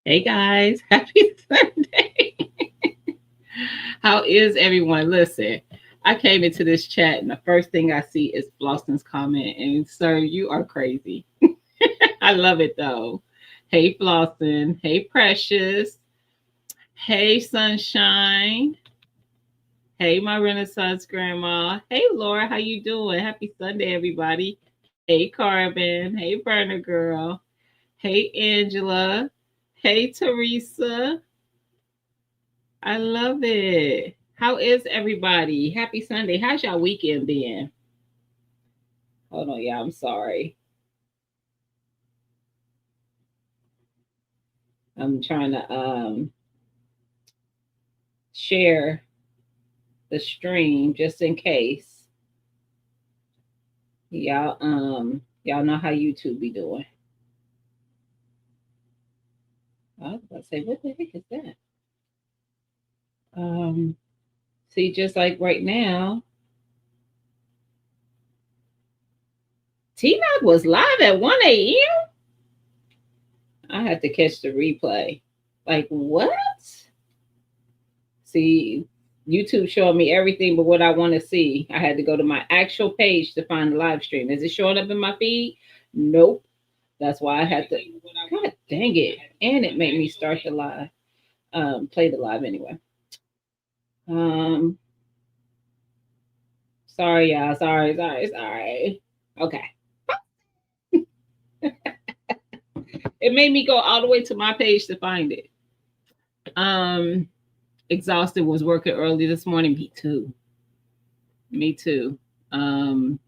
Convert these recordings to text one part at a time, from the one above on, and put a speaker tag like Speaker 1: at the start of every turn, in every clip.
Speaker 1: Hey guys, happy Sunday. How is everyone? Listen, I came into this chat and the first thing I see is Floston's comment. And sir, you are crazy. I love it though. Hey Floston. Hey Precious. Hey Sunshine. Hey my Renaissance grandma. Hey Laura, how you doing? Happy Sunday, everybody. Hey Carbon. Hey Burner Girl. Hey Angela. Hey Teresa. I love it. How is everybody? Happy Sunday. How's y'all weekend been? Hold on, y'all. I'm sorry. I'm trying to share the stream just in case. Y'all know how YouTube be doing. I was about to say, what the heck is that? Um See, just like right now, T-Mac was live at 1 a.m. I had to catch the replay. Like what? See, YouTube showing me everything but what I want to see. I had to go to my actual page to find the live stream. Is it showing up in my feed? Nope. That's why I had to. God dang it! And it made me start the live, play the live anyway. Um, Sorry, y'all. Sorry. Okay. It made me go all the way to my page to find it. Um, Exhausted, was working early this morning. Me too. Me too. Um,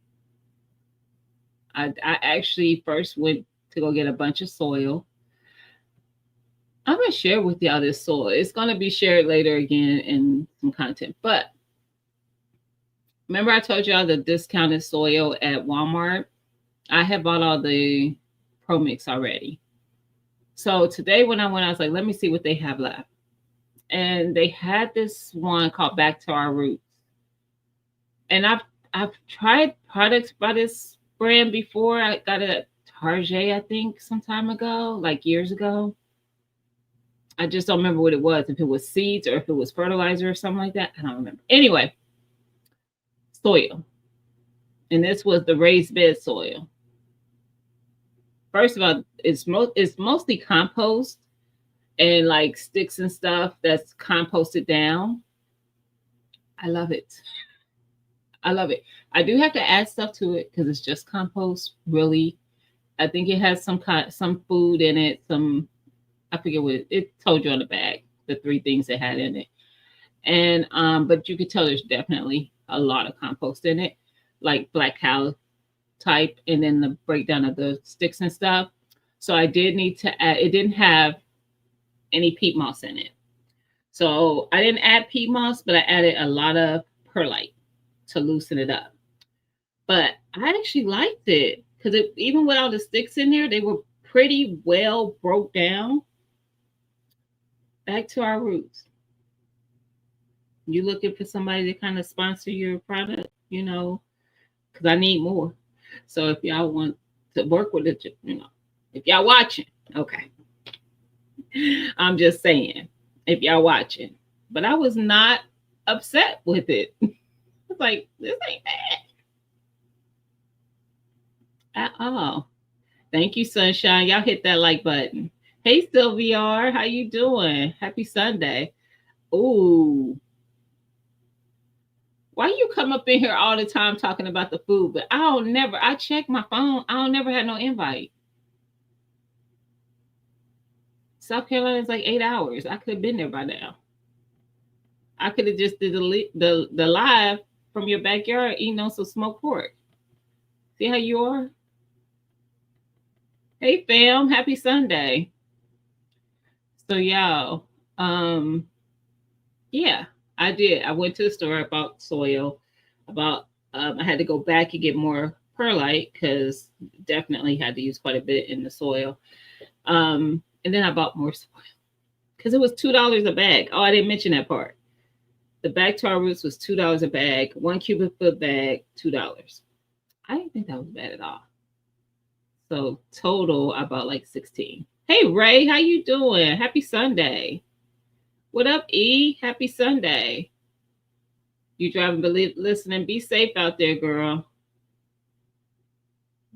Speaker 1: I actually first went to go get a bunch of soil. I'm gonna share with y'all this soil. It's gonna be shared later again in some content. But remember, I told y'all the discounted soil at Walmart. I had bought all the Pro Mix already. So today when I went, I was like, let me see what they have left. And they had this one called Back to Our Roots. And I've tried products by this brand before. I got it at Target, I think, some time ago, like years ago. I just don't remember what it was, if it was seeds or if it was fertilizer or something like that. I don't remember. Anyway, soil. And this was the raised bed soil. First of all, it's mostly compost and like sticks and stuff that's composted down. I love it. I love it. I do have to add stuff to it because it's just compost. Really, I think it has some food in it. I forget what it told you on the bag. The three things it had in it, and but you could tell there's definitely a lot of compost in it, like black cow type, and then the breakdown of the sticks and stuff. So I did need to add. It didn't have any peat moss in it, so I didn't add peat moss, but I added a lot of perlite to loosen it up. But I actually liked it because even with all the sticks in there, they were pretty well broke down. Back to our roots. You looking for somebody to kind of sponsor your product, because I need more. So if y'all want to work with it, if y'all watching, okay. I'm just saying, if y'all watching. But I was not upset with it. It's like, this ain't bad at all. Thank you, Sunshine. Y'all hit that like button. Hey, Sylviar, how you doing? Happy Sunday. Ooh, why you come up in here all the time talking about the food? But I check my phone. I don't never had no invite. South Carolina is like 8 hours. I could have been there by now. I could have just did the live from your backyard eating on some smoked pork. See how you are? Hey fam, happy Sunday. So y'all, yeah, I did. I went to the store, I bought soil. I had to go back and get more perlite because definitely had to use quite a bit in the soil. And then I bought more soil because it was $2 a bag. Oh, I didn't mention that part. The Back to Our Roots was $2 a bag, 1 cubic foot bag, $2. I didn't think that was bad at all. So total, I bought like 16. Hey Ray, how you doing? Happy Sunday. What up, E? Happy Sunday. You driving, but listening. Be safe out there, girl.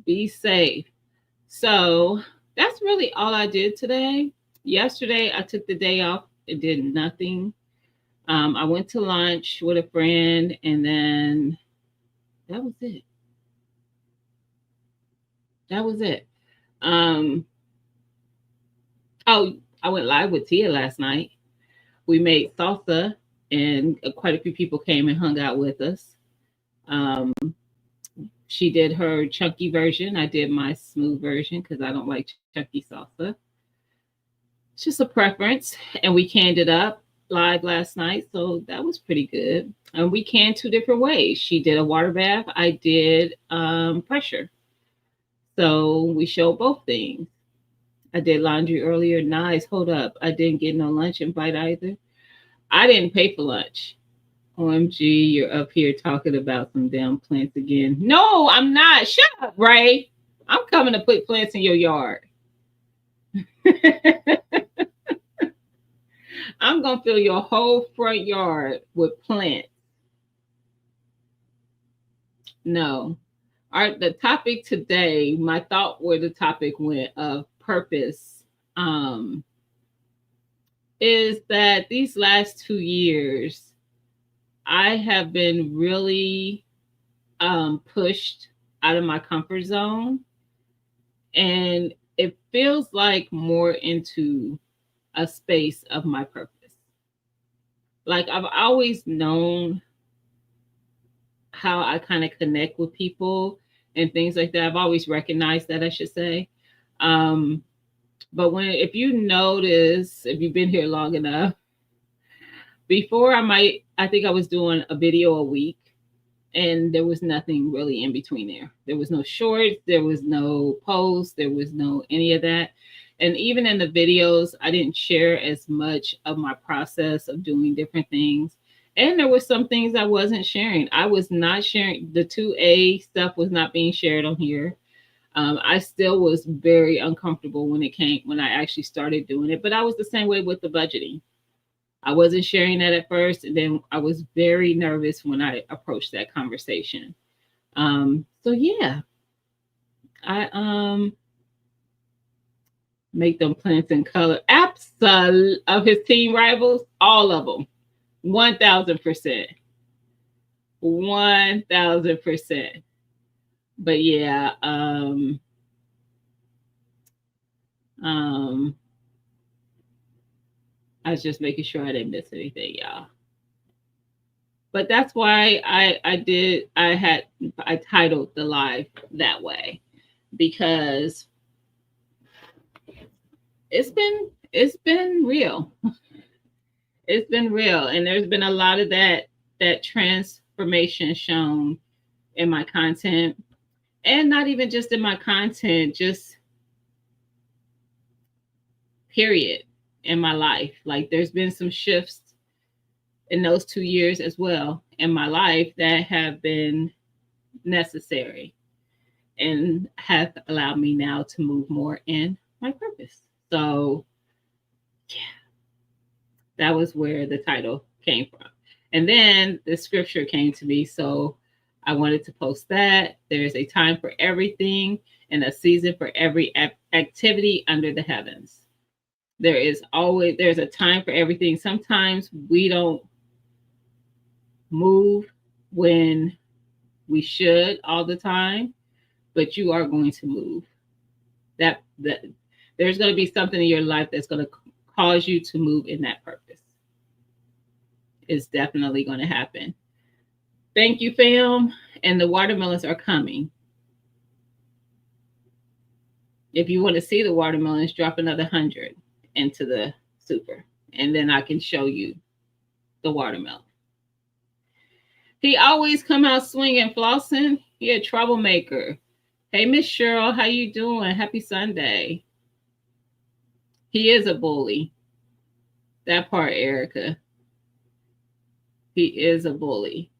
Speaker 1: Be safe. So that's really all I did today. Yesterday, I took the day off and did nothing. I went to lunch with a friend, and then that was it. That was it. Oh, I went live with Tia last night. We made salsa, and quite a few people came and hung out with us. Um, she did her chunky version. I did my smooth version because I don't like chunky salsa. It's just a preference. And we canned it up live last night. So that was pretty good. And we canned 2 different ways. She did a water bath. I did pressure. So we showed both things. I did laundry earlier. Nice. Hold up. I didn't get no lunch invite either. I didn't pay for lunch. OMG, you're up here talking about some damn plants again. No, I'm not. Shut up, Ray. I'm coming to put plants in your yard. I'm going to fill your whole front yard with plants. No. All right, the topic today, my thought where the topic went of purpose is that these last 2 years, I have been really pushed out of my comfort zone. And it feels like more into a space of my purpose. Like I've always known how I kind of connect with people and things like that. I've always recognized that, I should say. But if you notice, if you've been here long enough, before I think I was doing a video a week, and there was nothing really in between there. There was no shorts, there was no posts, there was no any of that. And even in the videos, I didn't share as much of my process of doing different things. And there were some things I wasn't sharing. I was not sharing. The 2A stuff was not being shared on here. I still was very uncomfortable when I actually started doing it. But I was the same way with the budgeting. I wasn't sharing that at first, and then I was very nervous when I approached that conversation. So yeah, I make them plants in color. Absolutely, of his team rivals, all of them, 1,000%, 1,000%. But yeah, I was just making sure I didn't miss anything, y'all. But that's why I titled the live that way, because it's been real. It's been real, and there's been a lot of that transformation shown in my content, and not even just in my content, just period in my life. Like there's been some shifts in those 2 years as well in my life that have been necessary and have allowed me now to move more in my purpose. So yeah, that was where the title came from. And then the scripture came to me, so I wanted to post that. There's a time for everything and a season for every activity under the heavens. There's a time for everything. Sometimes we don't move when we should all the time, but you are going to move. That there's going to be something in your life that's going to cause you to move in that purpose. It's definitely going to happen. Thank you, fam. And the watermelons are coming. If you want to see the watermelons, drop another 100 into the super, and then I can show you the watermelon. He always come out swinging, flossing. He a troublemaker. Hey, Miss Cheryl, how you doing? Happy Sunday. He is a bully. That part, Erica. He is a bully.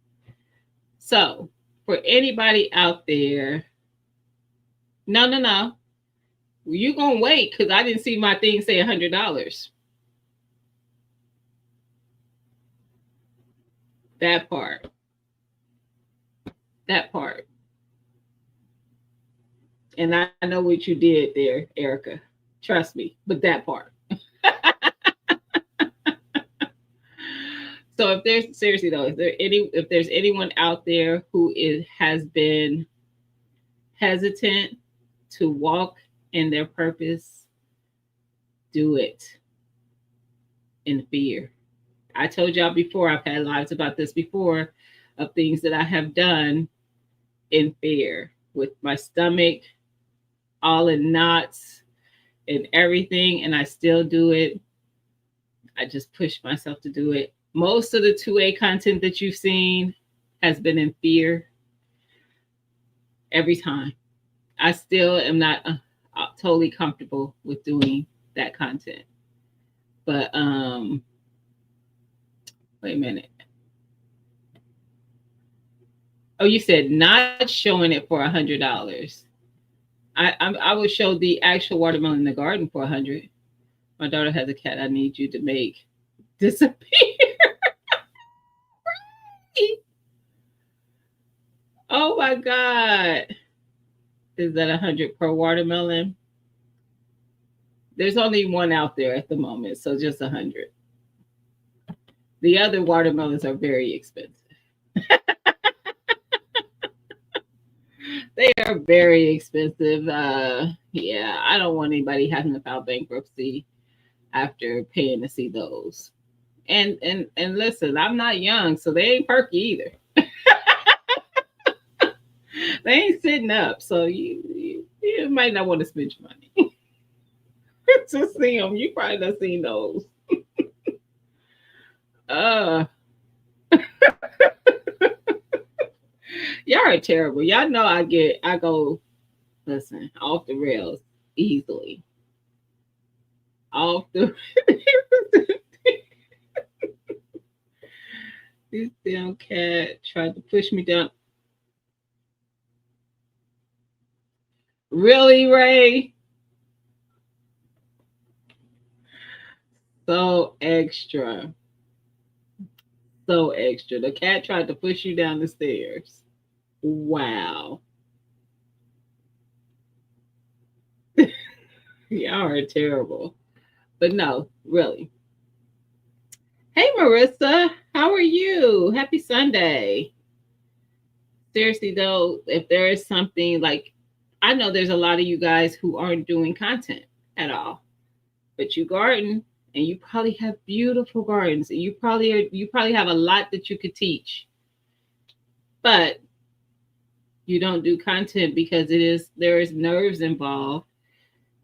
Speaker 1: So, for anybody out there, no. You gonna wait because I didn't see my thing say $100. That part. That part. And I know what you did there, Erica. Trust me, but that part. So if there's seriously though, if there's anyone out there who has been hesitant to walk in their purpose, do it in fear. I told y'all before, I've had lives about this before, of things that I have done in fear, with my stomach all in knots and everything, and I still do it. I just push myself to do it. Most of the 2A content that you've seen has been in fear every time. I still am not totally comfortable with doing that content. But wait a minute. Oh, you said not showing it for $100. I would show the actual watermelon in the garden for 100. My daughter has a cat I need you to make disappear. Oh my God. Is that 100 per watermelon? There's only one out there at the moment, so just 100. The other watermelons are very expensive. They are very expensive. Yeah, I don't want anybody having to file bankruptcy after paying to see those. And listen, I'm not young, so they ain't perky either. They ain't sitting up, so you might not want to spend your money to see them. You probably done seen those. uh Y'all are terrible. Y'all know I go, listen, off the rails easily. Off the this damn cat tried to push me down. Really, Ray? So extra. So extra. The cat tried to push you down the stairs. Wow. Y'all are terrible. But no, really. Hey, Marissa. How are you? Happy Sunday. Seriously, though, if there is something like, I know there's a lot of you guys who aren't doing content at all, but you garden and you probably have beautiful gardens and you probably have a lot that you could teach, but you don't do content because there is nerves involved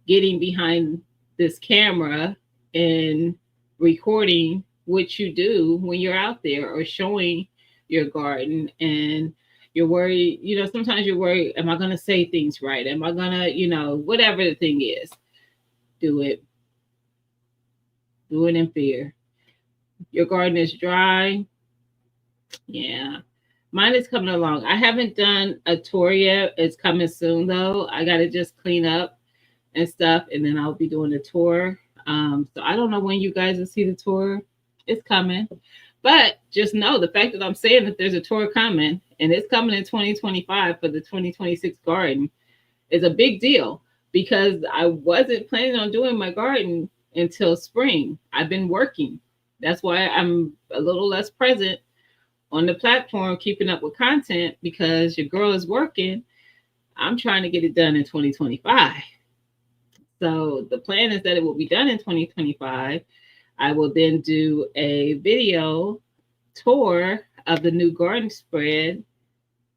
Speaker 1: getting behind this camera and recording what you do when you're out there or showing your garden, and you're worried, sometimes you're worried, am I going to say things right? Am I going to, whatever the thing is, do it in fear. Your garden is dry. Yeah. Mine is coming along. I haven't done a tour yet. It's coming soon though. I got to just clean up and stuff, and then I'll be doing a tour. So I don't know when you guys will see the tour. It's coming. But just know the fact that I'm saying that there's a tour coming and it's coming in 2025 for the 2026 garden is a big deal because I wasn't planning on doing my garden until spring. I've been working. That's why I'm a little less present on the platform, keeping up with content because your girl is working. I'm trying to get it done in 2025. So the plan is that it will be done in 2025. I will then do a video tour of the new garden spread.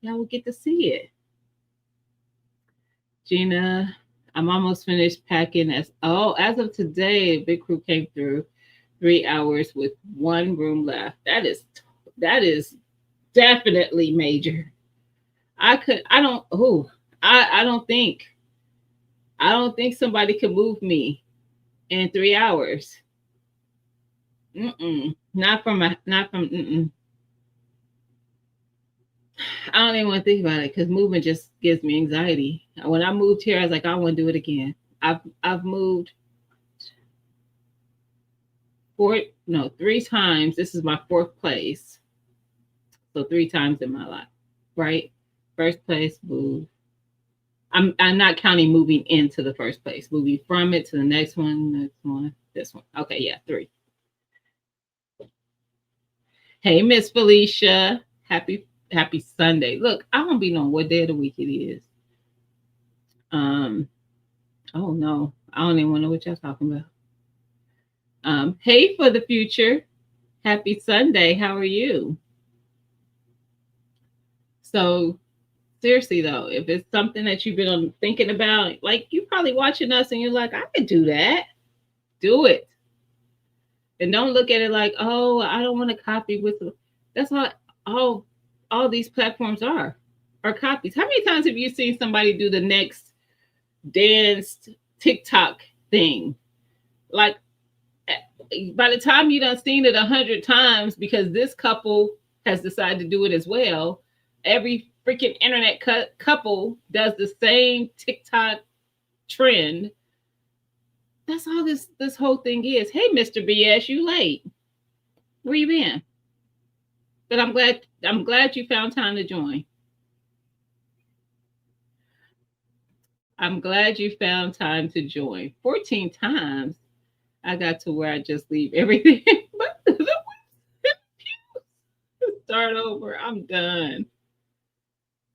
Speaker 1: Y'all will get to see it. Gina, I'm almost finished packing. As of today, Big Crew came through 3 hours with one room left. That is definitely major. I don't think somebody could move me in 3 hours. Not from. I don't even want to think about it because moving just gives me anxiety. When I moved here, I was like, I want to do it again. I've moved 3 times. This is my 4th place. So 3 times in my life, right? First place, move. I'm not counting moving into the first place, moving from it to the next one, this one. Okay, yeah, 3. Hey, Miss Felicia, happy Sunday. Look, I don't be knowing what day of the week it is. Oh no, I don't even know what y'all talking about. Hey, for the future, happy Sunday. How are you? So seriously though, if it's something that you've been thinking about, like you're probably watching us and you're like, I could do that. Do it. And don't look at it like, oh, I don't want to copy with. That's all these platforms are copies. How many times have you seen somebody do the next dance TikTok thing? Like by the time you done seen it 100 times, because this couple has decided to do it as well, every freaking internet couple does the same TikTok trend. That's all this whole thing is. Hey, Mr. BS, you late. Where you been? But I'm glad you found time to join. I'm glad you found time to join. 14 times I got to where I just leave everything. Start over. I'm done.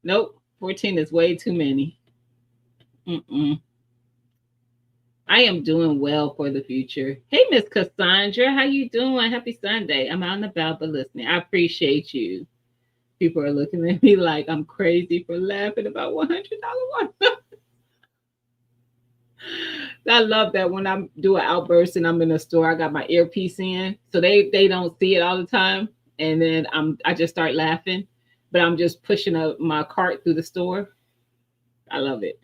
Speaker 1: Nope. 14 is way too many. I am doing well for the future. Hey, Miss Cassandra, how you doing? Happy Sunday. I'm out and about but listening. I appreciate you. People are looking at me like I'm crazy for laughing about $100 watermelon. I love that when I do an outburst and I'm in a store, I got my earpiece in, so they don't see it all the time, and then I just start laughing, but I'm just pushing my cart through the store. I love it.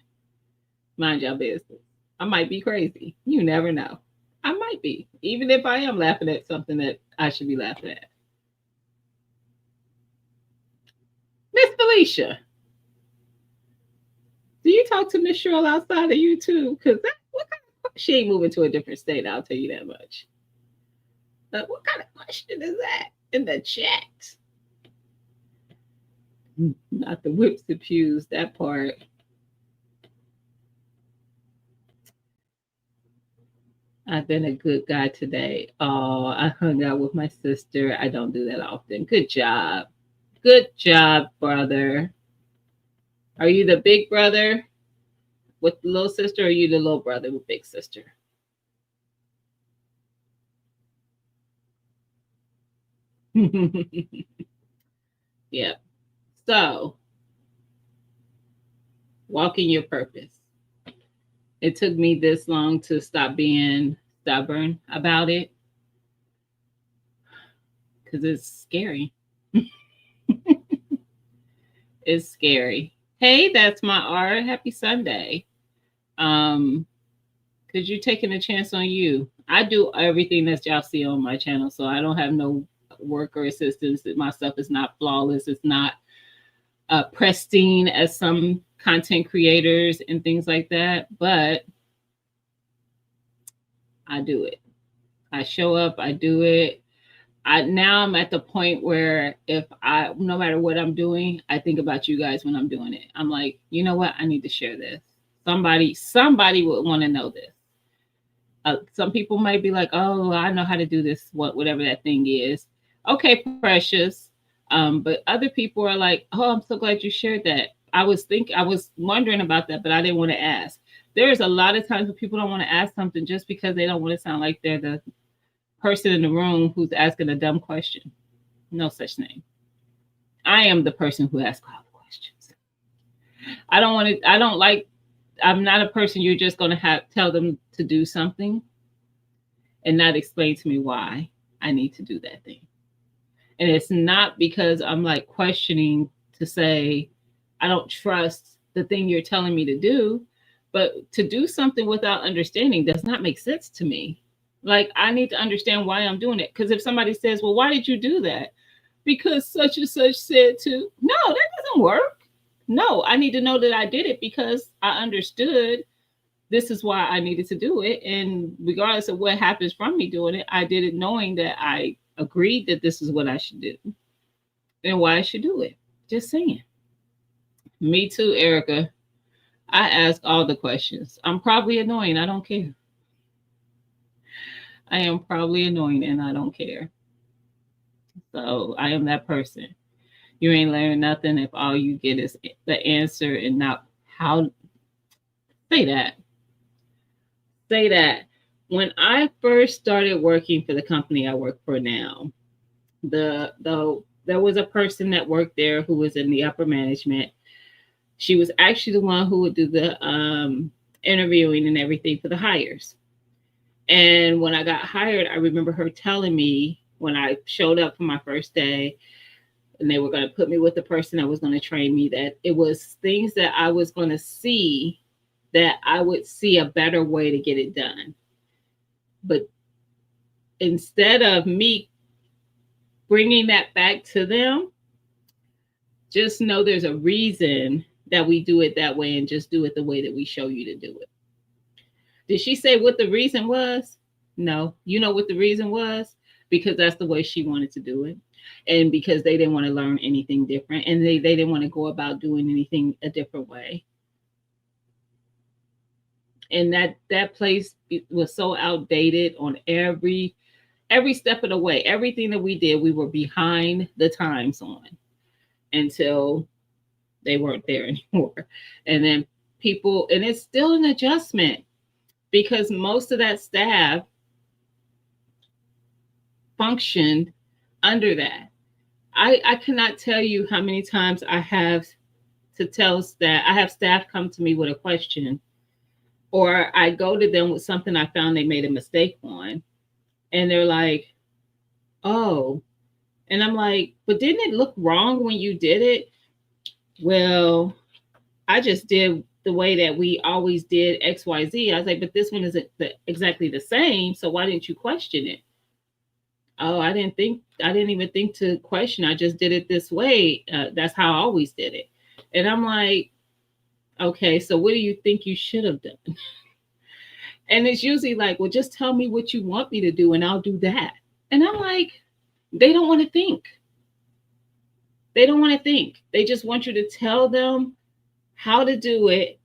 Speaker 1: Mind your business. I might be crazy. You never know. I might be, even if I am laughing at something that I should be laughing at. Miss Felicia, do you talk to Miss Cheryl outside of YouTube? Because she ain't moving to a different state, I'll tell you that much. What kind of question is that in the chat? Not the whips and pews, that part. I've been a good guy today. Oh, I hung out with my sister. I don't do that often. Good job. Good job, brother. Are you the big brother with the little sister, or are you the little brother with big sister? Yeah. So, walking your purpose. It took me this long to stop being stubborn about it because it's scary. It's scary. Hey, that's my art. Happy Sunday. Because you're taking a chance on you. I do everything that y'all see on my channel, so I don't have no work or assistance. My stuff is not flawless. It's not pristine as some content creators and things like that, but I do it. I show up, I do it. I'm at the point where no matter what I'm doing, I think about you guys when I'm doing it. I'm like, you know what? I need to share this. Somebody would want to know this. Some people might be like, oh, I know how to do this, whatever that thing is. Okay, precious. But other people are like, oh, I'm so glad you shared that. I was wondering about that, but I didn't want to ask. There's a lot of times when people don't want to ask something just because they don't want to sound like they're the person in the room who's asking a dumb question. No such thing. I am the person who asks all the questions. I don't want to, I don't like, I'm not a person you're just going to tell them to do something and not explain to me why I need to do that thing. And it's not because I'm like questioning to say, I don't trust the thing you're telling me to do, but to do something without understanding does not make sense to me. Like, I need to understand why I'm doing it. Because if somebody says, well, why did you do that? Because such and such said to, no, that doesn't work. No, I need to know that I did it because I understood this is why I needed to do it. And regardless of what happens from me doing it, I did it knowing that I agreed that this is what I should do and why I should do it. Just saying. Me too, Erica. I ask all the questions. I'm probably annoying. I don't care. I am probably annoying and I don't care. So I am that person. You ain't learning nothing if all you get is the answer and not how. Say that. Say that. When I first started working for the company I work for now, there was a person that worked there who was in the upper management. She was actually the one who would do the interviewing and everything for the hires. And when I got hired, I remember her telling me when I showed up for my first day and they were going to put me with the person that was going to train me, that it was things that I was going to see that I would see a better way to get it done. But instead of me bringing that back to them, just know there's a reason that we do it that way and just do it the way that we show you to do it. Did she say what the reason was? No. You know what the reason was? Because that's the way she wanted to do it. And because they didn't want to learn anything different. And they didn't want to go about doing anything a different way. And that place was so outdated on every step of the way. Everything that we did, we were behind the times on until they weren't there anymore. And then people, and it's still an adjustment because most of that staff functioned under that. I cannot tell you how many times I have to tell staff, I have staff come to me with a question, or I go to them with something I found they made a mistake on, and they're like, oh, and I'm like, but didn't it look wrong when you did it? Well, I just did the way that we always did XYZ. I was like, but this one isn't exactly the same. So why didn't you question it? Oh, I didn't even think to question. I just did it this way. That's how I always did it. And I'm like, okay, so what do you think you should have done? And it's usually like, well, just tell me what you want me to do and I'll do that. And I'm like, they don't want to think. They don't want to think. They just want you to tell them how to do it.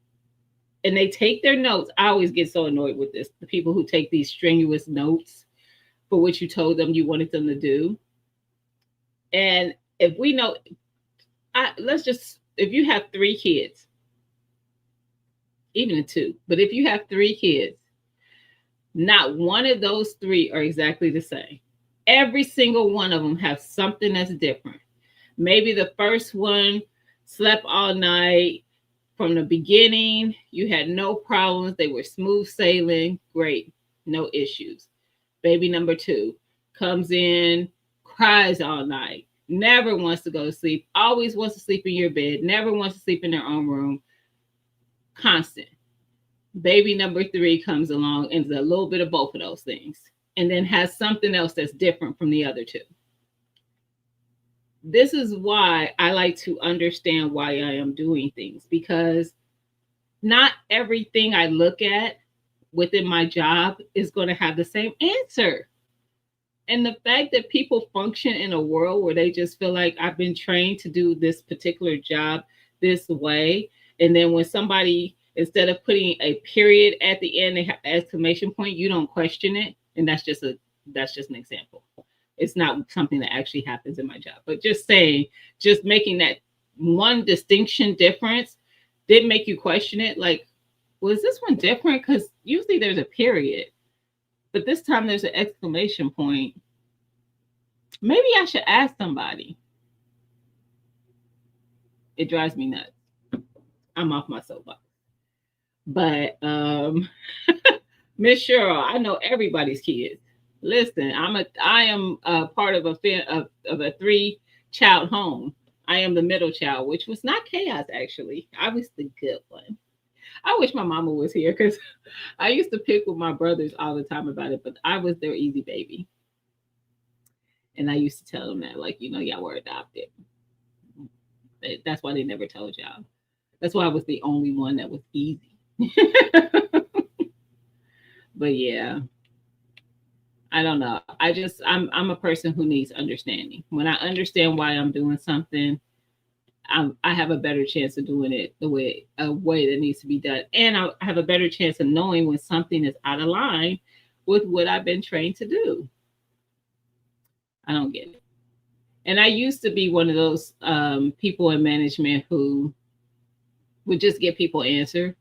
Speaker 1: And they take their notes. I always get so annoyed with this. The people who take these strenuous notes for what you told them you wanted them to do. And if we know, if you have 3 kids, even 2, but if you have 3 kids, not one of those 3 are exactly the same. Every single one of them has something that's different. Maybe the first one slept all night from the beginning. You had no problems. They were smooth sailing. Great. No issues. Baby number 2 comes in, cries all night, never wants to go to sleep, always wants to sleep in your bed, never wants to sleep in their own room. Constant. Baby number 3 comes along and is a little bit of both of those things, and then has something else that's different from the other 2. This is why I like to understand why I am doing things, because not everything I look at within my job is going to have the same answer. And the fact that people function in a world where they just feel like I've been trained to do this particular job this way. And then when somebody, instead of putting a period at the end, they have an exclamation point, you don't question it. And that's just an example. It's not something that actually happens in my job. But just saying, just making that one distinction difference did make you question it. Like, was this one different? Because usually there's a period, but this time there's an exclamation point. Maybe I should ask somebody. It drives me nuts. I'm off my soapbox. But Miss Cheryl, I know everybody's kids. Listen, I am a part of a 3-child home. I am the middle child, which was not chaos actually. I was the good one. I wish my mama was here because I used to pick with my brothers all the time about it, but I was their easy baby. And I used to tell them that, like, y'all were adopted. That's why they never told y'all. That's why I was the only one that was easy. But yeah, I don't know. I'm a person who needs understanding. When I understand why I'm doing something, I have a better chance of doing it a way that needs to be done, and I have a better chance of knowing when something is out of line with what I've been trained to do. I don't get it. And I used to be one of those people in management who would just give people answer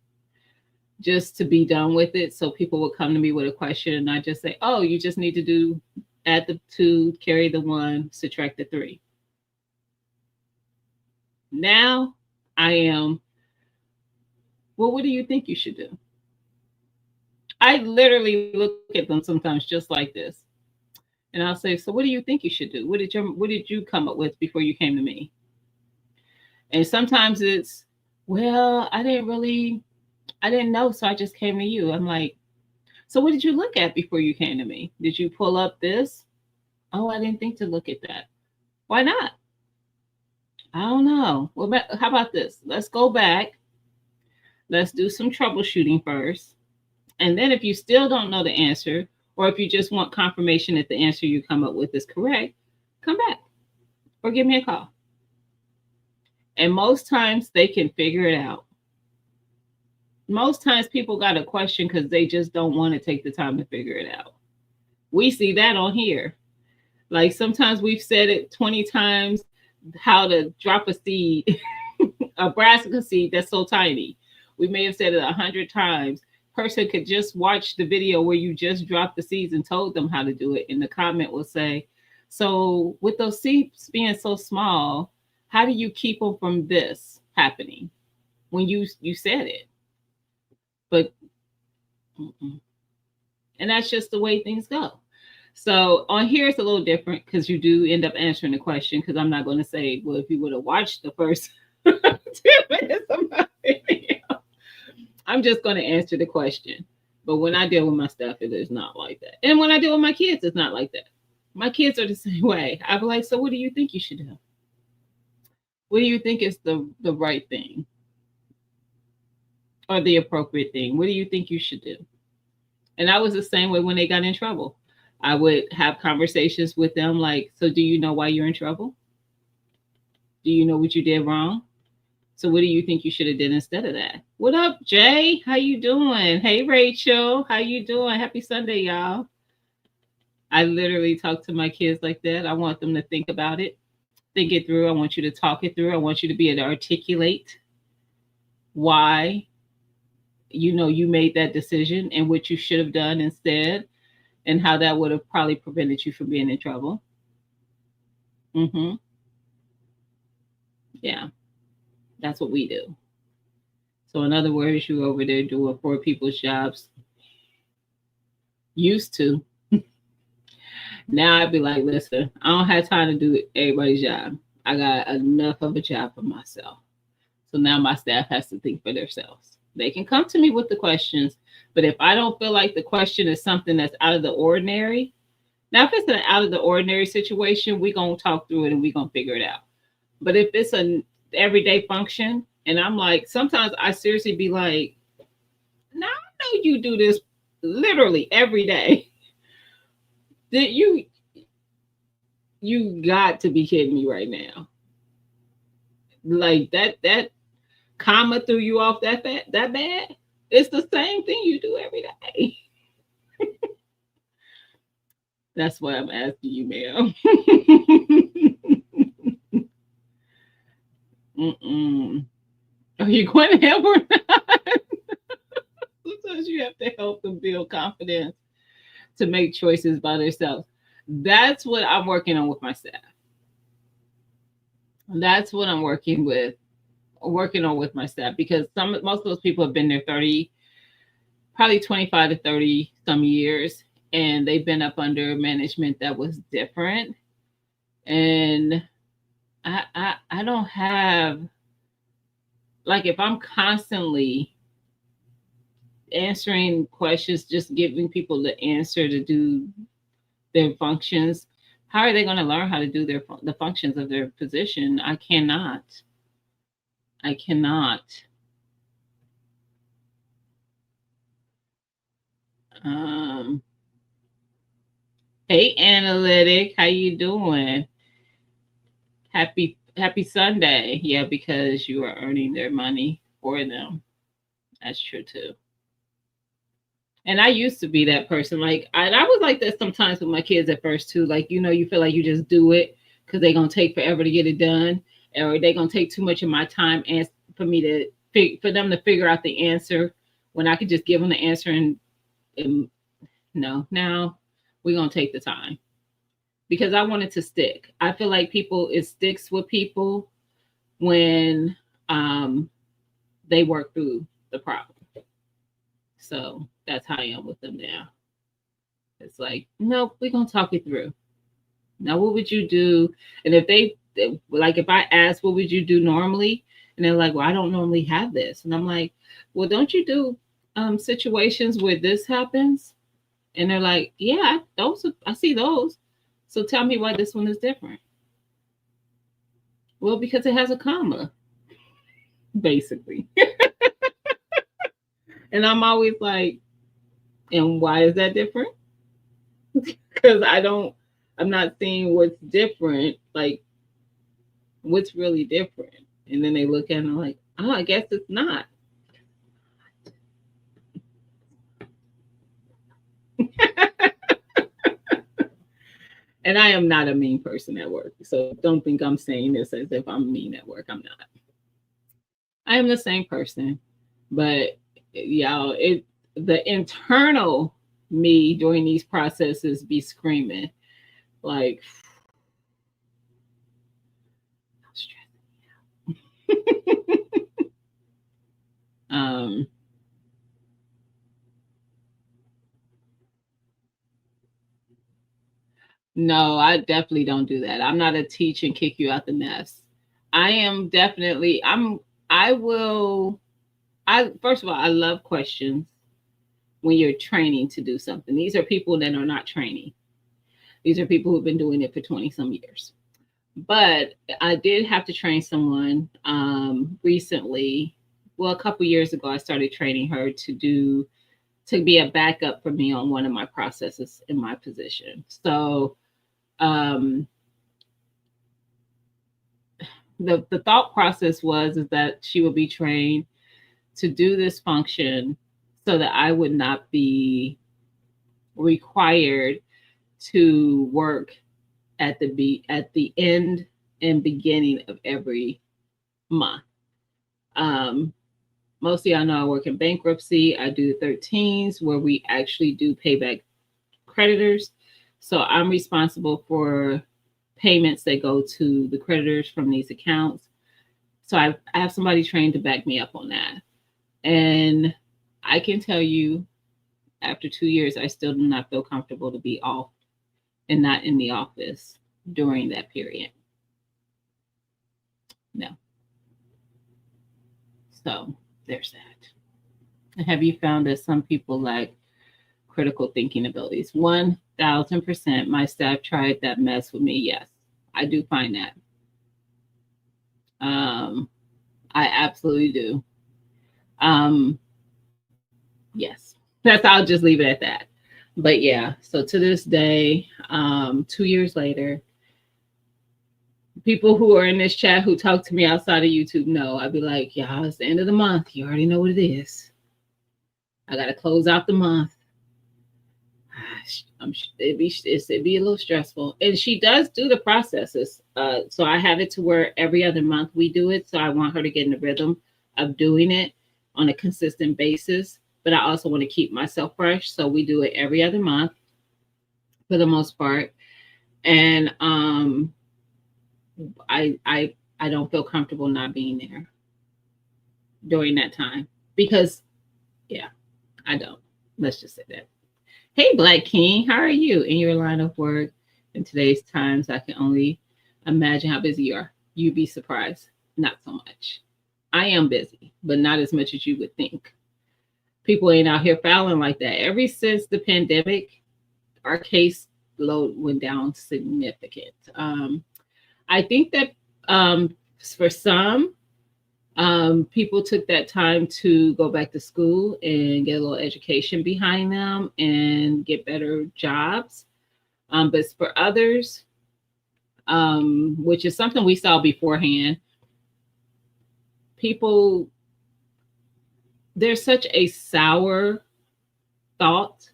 Speaker 1: just to be done with it. So people would come to me with a question and I just say, oh, you just need to do add the 2, carry the 1, subtract the 3. Now I am, well, what do you think you should do? I literally look at them sometimes just like this. And I'll say, so what do you think you should do? What did you come up with before you came to me? And sometimes it's, well, I didn't know, so I just came to you. I'm like, so what did you look at before you came to me? Did you pull up this? Oh, I didn't think to look at that. Why not? I don't know. Well, how about this? Let's go back. Let's do some troubleshooting first. And then if you still don't know the answer, or if you just want confirmation that the answer you come up with is correct, come back or give me a call. And most times they can figure it out. Most times people got a question because they just don't want to take the time to figure it out. We see that on here. Like sometimes we've said it 20 times how to drop a seed, a brassica seed that's so tiny. We may have said it 100 times. Person could just watch the video where you just dropped the seeds and told them how to do it. And the comment will say, so with those seeds being so small, how do you keep them from this happening when you said it? But, and that's just the way things go. So on here, it's a little different because you do end up answering the question, because I'm not going to say, well, if you would have watched the first 2 minutes of my video, I'm just going to answer the question. But when I deal with my stuff, it is not like that. And when I deal with my kids, it's not like that. My kids are the same way. I'll be like, so what do you think you should do? What do you think is the right thing? Or the appropriate thing? What do you think you should do? And I was the same way when they got in trouble. I would have conversations with them like, so do you know why you're in trouble? Do you know what you did wrong? So what do you think you should have did instead of that? What up, Jay? How you doing? Hey, Rachel. How you doing? Happy Sunday, y'all. I literally talk to my kids like that. I want them to think about it, think it through. I want you to talk it through. I want you to be able to articulate why you made that decision and what you should have done instead, and how that would have probably prevented you from being in trouble. Yeah, that's what we do. So in other words, you over there doing 4 people's jobs. Used to. Now I'd be like, listen, I don't have time to do everybody's job. I got enough of a job for myself. So now my staff has to think for themselves. They can come to me with the questions, but if I don't feel like the question is something that's out of the ordinary, now if it's an out of the ordinary situation, we're going to talk through it and we're going to figure it out. But if it's an everyday function, and I'm like, sometimes I seriously be like, now I know you do this literally every day. Did You got to be kidding me right now. Like that comma threw you off that bad? It's the same thing you do every day. That's why I'm asking you, ma'am. Mm-mm. Are you going to help her? Sometimes you have to help them build confidence to make choices by themselves. That's what I'm working on with my staff. That's what I'm working on with my staff, because most of those people have been there 30, probably 25 to 30 some years, and they've been up under management that was different. And I don't have, like, if I'm constantly answering questions, just giving people the answer to do their functions, how are they going to learn how to do the functions of their position? I cannot. I cannot. Um, hey, Analytic, how you doing? Happy Sunday. Yeah, because you are earning their money for them. That's true too. And I used to be that person. Like I was like that sometimes with my kids at first too. Like, you feel like you just do it because they're gonna take forever to get it done, or they're gonna take too much of my time and for me to for them to figure out the answer when I could just give them the answer and no, now we're gonna take the time, because I want it to stick. I feel like it sticks with people when they work through the problem. So that's how I am with them now. It's like, nope, we're gonna talk it through. Now, what would you do? And if I ask, what would you do normally? And they're like, well, I don't normally have this. And I'm like, well, don't you do situations where this happens? And they're like, yeah, I see those. So tell me why this one is different. Well, because it has a comma, basically. And I'm always like, and why is that different? Because I'm not seeing what's different. Like, what's really different? And then they look at it and like, oh, I guess it's not. And I am not a mean person at work. So don't think I'm saying this as if I'm mean at work. I'm not. I am the same person. But y'all, the internal me during these processes be screaming like, um no, I definitely don't do that. I'm not a teach and kick you out the nest. I am definitely I will I first of all, I love questions when you're training to do something. These are people that are not training. These are people who've been doing it for 20 some years. But I did have to train someone recently. Well, a couple years ago, I started training her to be a backup for me on one of my processes in my position. So um, the thought process is that she would be trained to do this function so that I would not be required to work at the end and beginning of every month. Most of y'all know I work in bankruptcy. I do 13s where we actually do payback creditors. So I'm responsible for payments that go to the creditors from these accounts. So I have somebody trained to back me up on that. And I can tell you, after 2 years, I still do not feel comfortable to be off and not in the office during that period. No. So there's that. And have you found that some people lack critical thinking abilities? 1000%. My staff tried that mess with me. Yes, I do find that. I absolutely do. Yes, I'll just leave it at that. But yeah, so to this day, 2 years later, People who are in this chat who talk to me outside of YouTube know. I'd be like, y'all, it's the end of the month. You already know what it is. I got to close out the month. It'd be a little stressful. And she does do the processes. So I have it to where every other month we do it. So I want her to get in the rhythm of doing it on a consistent basis. But I also want to keep myself fresh. So we do it every other month for the most part. And I don't feel comfortable not being there during that time because, yeah, I don't. Let's just say that. Hey, Black King, how are you in your line of work in today's times? I can only imagine how busy you are. You'd be surprised. Not so much. I am busy, but not as much as you would think. People ain't out here filing like that. Ever since the pandemic, our case load went down significant. I think that for some, people took that time to go back to school and get a little education behind them and get better jobs. But for others, which is something we saw beforehand, people, there's such a sour thought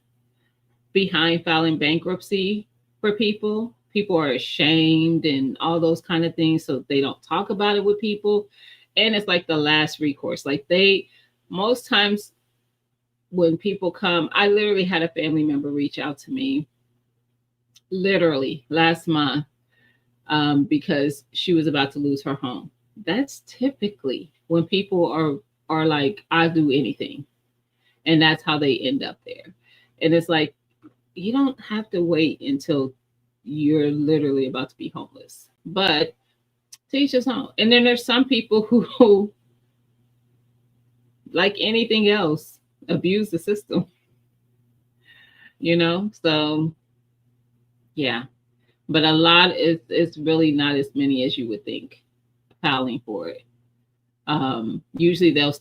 Speaker 1: behind filing bankruptcy for people. People are ashamed and all those kind of things, so they don't talk about it with people. And it's like the last recourse. Like most times when people come, I literally had a family member reach out to me literally last month because she was about to lose her home. That's typically when people are like, I'll do anything. And that's how they end up there. And it's like, you don't have to wait until you're literally about to be homeless. But teach us own. And then there's some people who, like anything else, abuse the system. So yeah. But a lot is really not as many as you would think filing for it. Usually they'll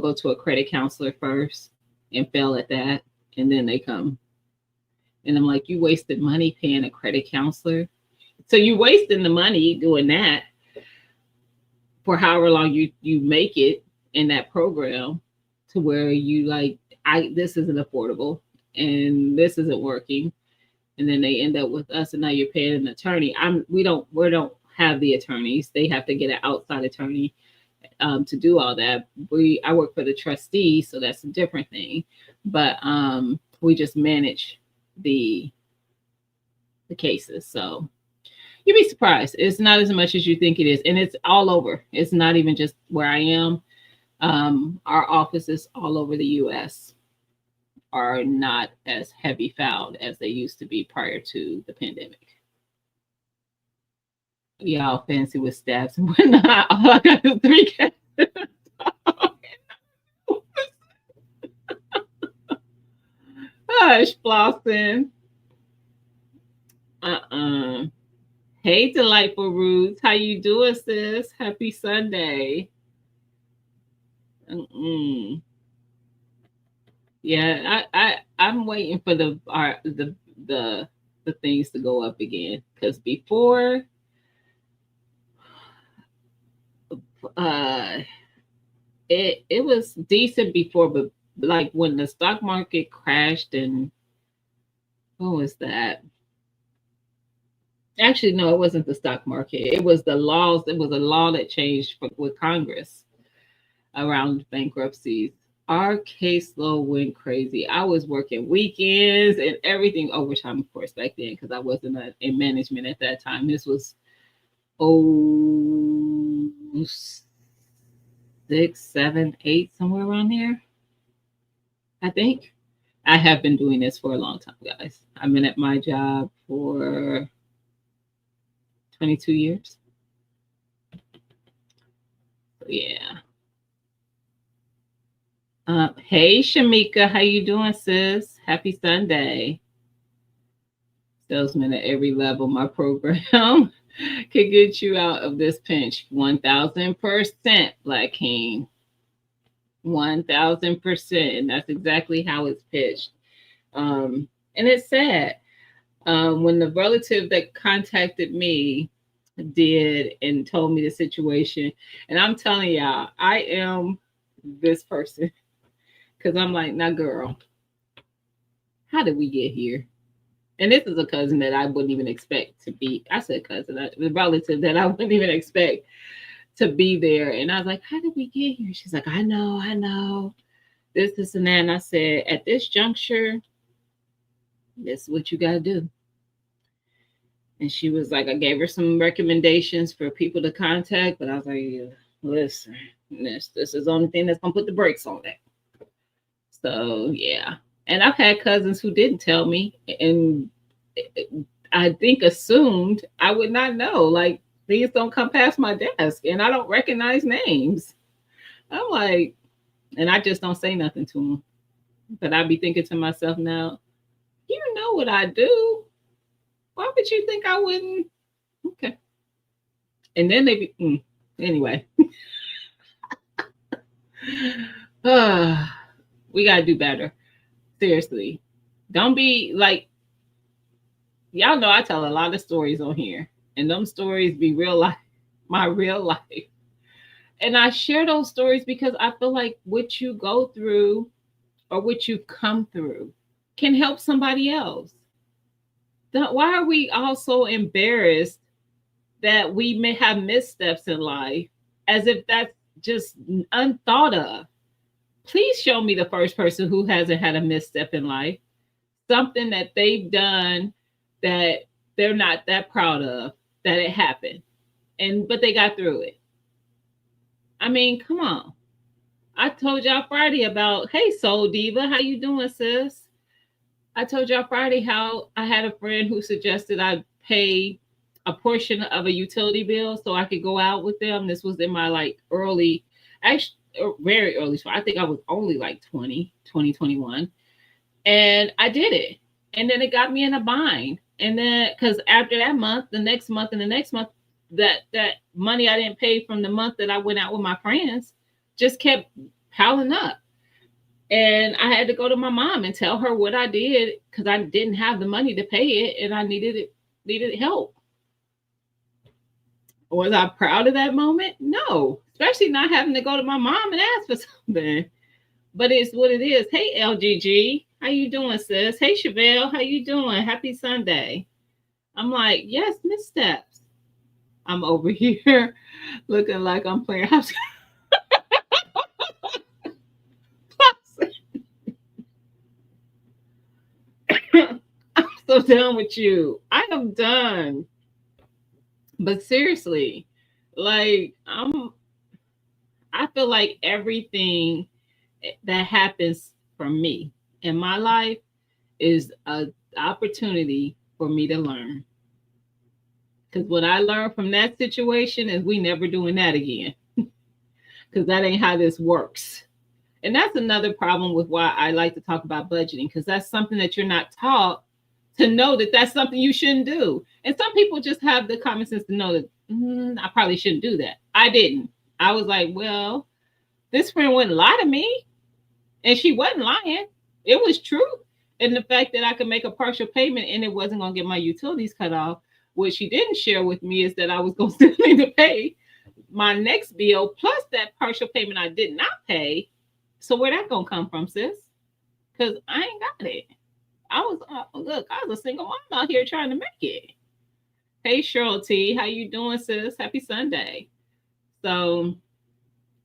Speaker 1: go to a credit counselor first and fail at that, and then they come. And I'm like, you wasted money paying a credit counselor. So you wasting the money doing that for however long you make it in that program to where you like, this isn't affordable and this isn't working. And then they end up with us and now you're paying an attorney. We don't have the attorneys. They have to get an outside attorney to do all that. I work for the trustee, so that's a different thing. But we just manage the cases. So you'd be surprised. It's not as much as you think it is. And it's all over. It's not even just where I am. Our offices all over the US are not as heavy fouled as they used to be prior to the pandemic. Y'all fancy with stabs and whatnot. All I got is 3 cats. Hush, Flossin. Hey, Delightful Roots. How you doing, sis? Happy Sunday. Yeah, I'm waiting for the things to go up again, because before it was decent before, but like when the stock market crashed, and what was that? Actually, no, it wasn't the stock market. It was the laws. It was a law that changed with Congress around bankruptcies. Our caseload went crazy. I was working weekends and everything, overtime, of course, back then, because I wasn't in management at that time. This was 6, 7, 8, somewhere around there, I think. I have been doing this for a long time, guys. I've been at my job for 22 years. So, yeah. Hey, Shamika, how you doing, sis? Happy Sunday. Salesman at every level, my program can get you out of this pinch. 1,000%, Black King. 1,000%. And that's exactly how it's pitched. And it's sad. When the relative that contacted me did and told me the situation. And I'm telling y'all, I am this person because I'm like, now, girl, how did we get here? And this is a cousin that I wouldn't even expect to be. I said cousin, a relative that I wouldn't even expect to be there. And I was like, how did we get here? She's like, I know. This, and that. And I said, at this juncture, this is what you got to do. And she was like, I gave her some recommendations for people to contact, but I was like, yeah, listen, this is the only thing that's gonna put the brakes on that. So yeah. And I've had cousins who didn't tell me, and I think assumed I would not know. Like things don't come past my desk, and I don't recognize names. I'm like, and I just don't say nothing to them. But I'd be thinking to myself now, you know what I do. Why would you think I wouldn't? Okay. And then they be, anyway. We got to do better. Seriously. Don't be like, y'all know I tell a lot of stories on here. And them stories be real life, my real life. And I share those stories because I feel like what you go through or what you've come through can help somebody else. Why are we all so embarrassed that we may have missteps in life as if that's just unthought of? Please show me the first person who hasn't had a misstep in life, something that they've done that they're not that proud of, that it happened, but they got through it. I mean, come on. I told y'all Friday about, hey, Soul Diva, how you doing, sis? I told y'all Friday how I had a friend who suggested I pay a portion of a utility bill so I could go out with them. This was in my like early, actually very early. So I think I was only like 21. And I did it. And then it got me in a bind. And then, because after that month, the next month and the next month, that money I didn't pay from the month that I went out with my friends just kept piling up. And I had to go to my mom and tell her what I did because I didn't have the money to pay it and I needed help. Was I proud of that moment? No, especially not having to go to my mom and ask for something. But it's what it is. Hey, LGG, how you doing, sis? Hey, Chevelle, how you doing? Happy Sunday. I'm like, yes, missteps. I'm over here looking like I'm playing house. I'm so done with you. I am done. But seriously, like I feel like everything that happens for me in my life is an opportunity for me to learn. Because what I learned from that situation is we never doing that again. Because that ain't how this works. And that's another problem with why I like to talk about budgeting, because that's something that you're not taught to know that that's something you shouldn't do. And some people just have the common sense to know that I probably shouldn't do that. I didn't. I was like, well, this friend wouldn't lie to me. And she wasn't lying. It was true. And the fact that I could make a partial payment and it wasn't going to get my utilities cut off. What she didn't share with me is that I was going to still need to pay my next bill plus that partial payment I did not pay. So where that going to come from, sis? Because I ain't got it. I was a single mom out here trying to make it. Hey, Cheryl T, how you doing, sis? Happy Sunday. So,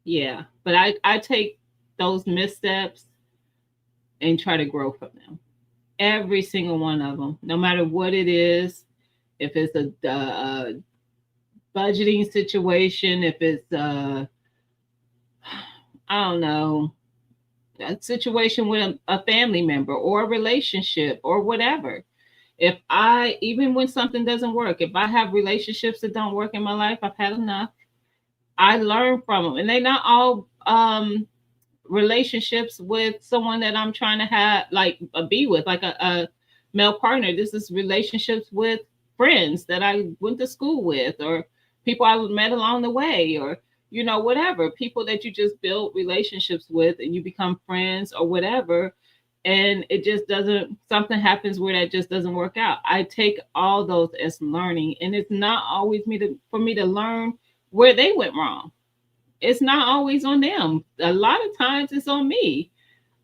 Speaker 1: yeah. But I take those missteps and try to grow from them. Every single one of them, no matter what it is. If it's a budgeting situation, if it's I don't know, a situation with a family member or a relationship or whatever. If even when something doesn't work, if I have relationships that don't work in my life, I've had enough. I learn from them, and they're not all relationships with someone that I'm trying to have, like be with, like a male partner. This is relationships with friends that I went to school with, or people I met along the way, or whatever, people that you just build relationships with and you become friends or whatever. and it just doesn't, something happens where that just doesn't work out. I take all those as learning, and it's not always for me to learn where they went wrong. It's not always on them. A lot of times it's on me.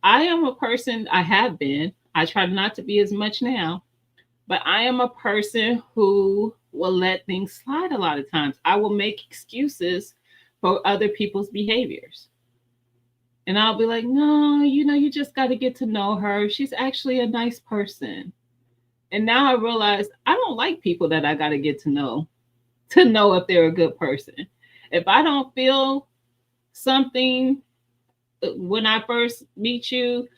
Speaker 1: I am a person, I have been, I try not to be as much now, but I am a person who will let things slide a lot of times. I will make excuses for other people's behaviors. And I'll be like, no, you just got to get to know her. She's actually a nice person. And now I realize I don't like people that I got to get to know if they're a good person. If I don't feel something when I first meet you,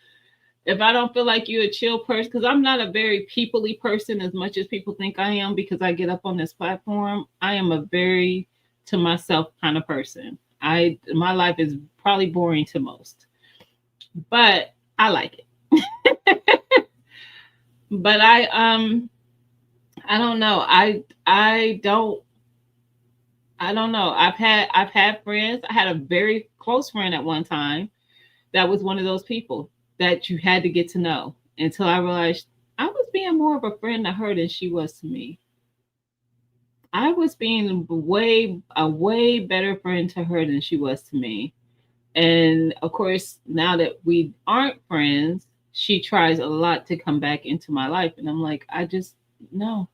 Speaker 1: if I don't feel like you're a chill person, because I'm not a very peoply person as much as people think I am, because I get up on this platform, I am a very to myself kind of person. My life is probably boring to most, but I like it. But I don't know. I don't know. I've had friends. I had a very close friend at one time that was one of those people that you had to get to know, until I realized I was being more of a friend to her than she was to me. I was being a way better friend to her than she was to me. And of course, now that we aren't friends, she tries a lot to come back into my life. And I'm like, I just, no.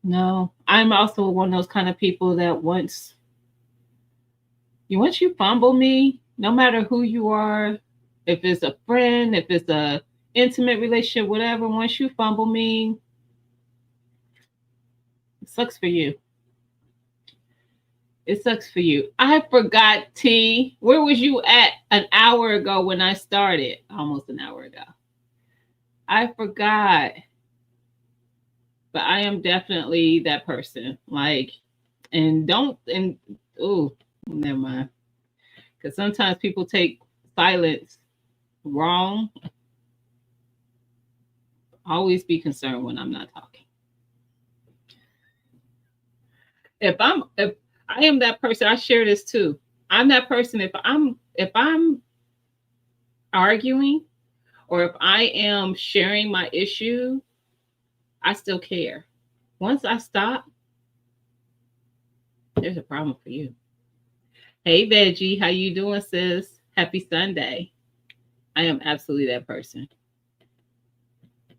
Speaker 1: No. I'm also one of those kind of people that once you fumble me, no matter who you are, if it's a friend, if it's a intimate relationship, whatever, once you fumble me, it sucks for you. It sucks for you. I forgot, T. Where was you at an hour ago when I started? Almost an hour ago. I forgot. But I am definitely that person. Like, oh, never mind. Because sometimes people take silence wrong. Always be concerned when I'm not talking. If I am that person, I share this too. I'm that person. If I'm arguing, or if I am sharing my issue, I still care. Once I stop, there's a problem for you. Hey Veggie, how you doing, sis? Happy Sunday. I am absolutely that person.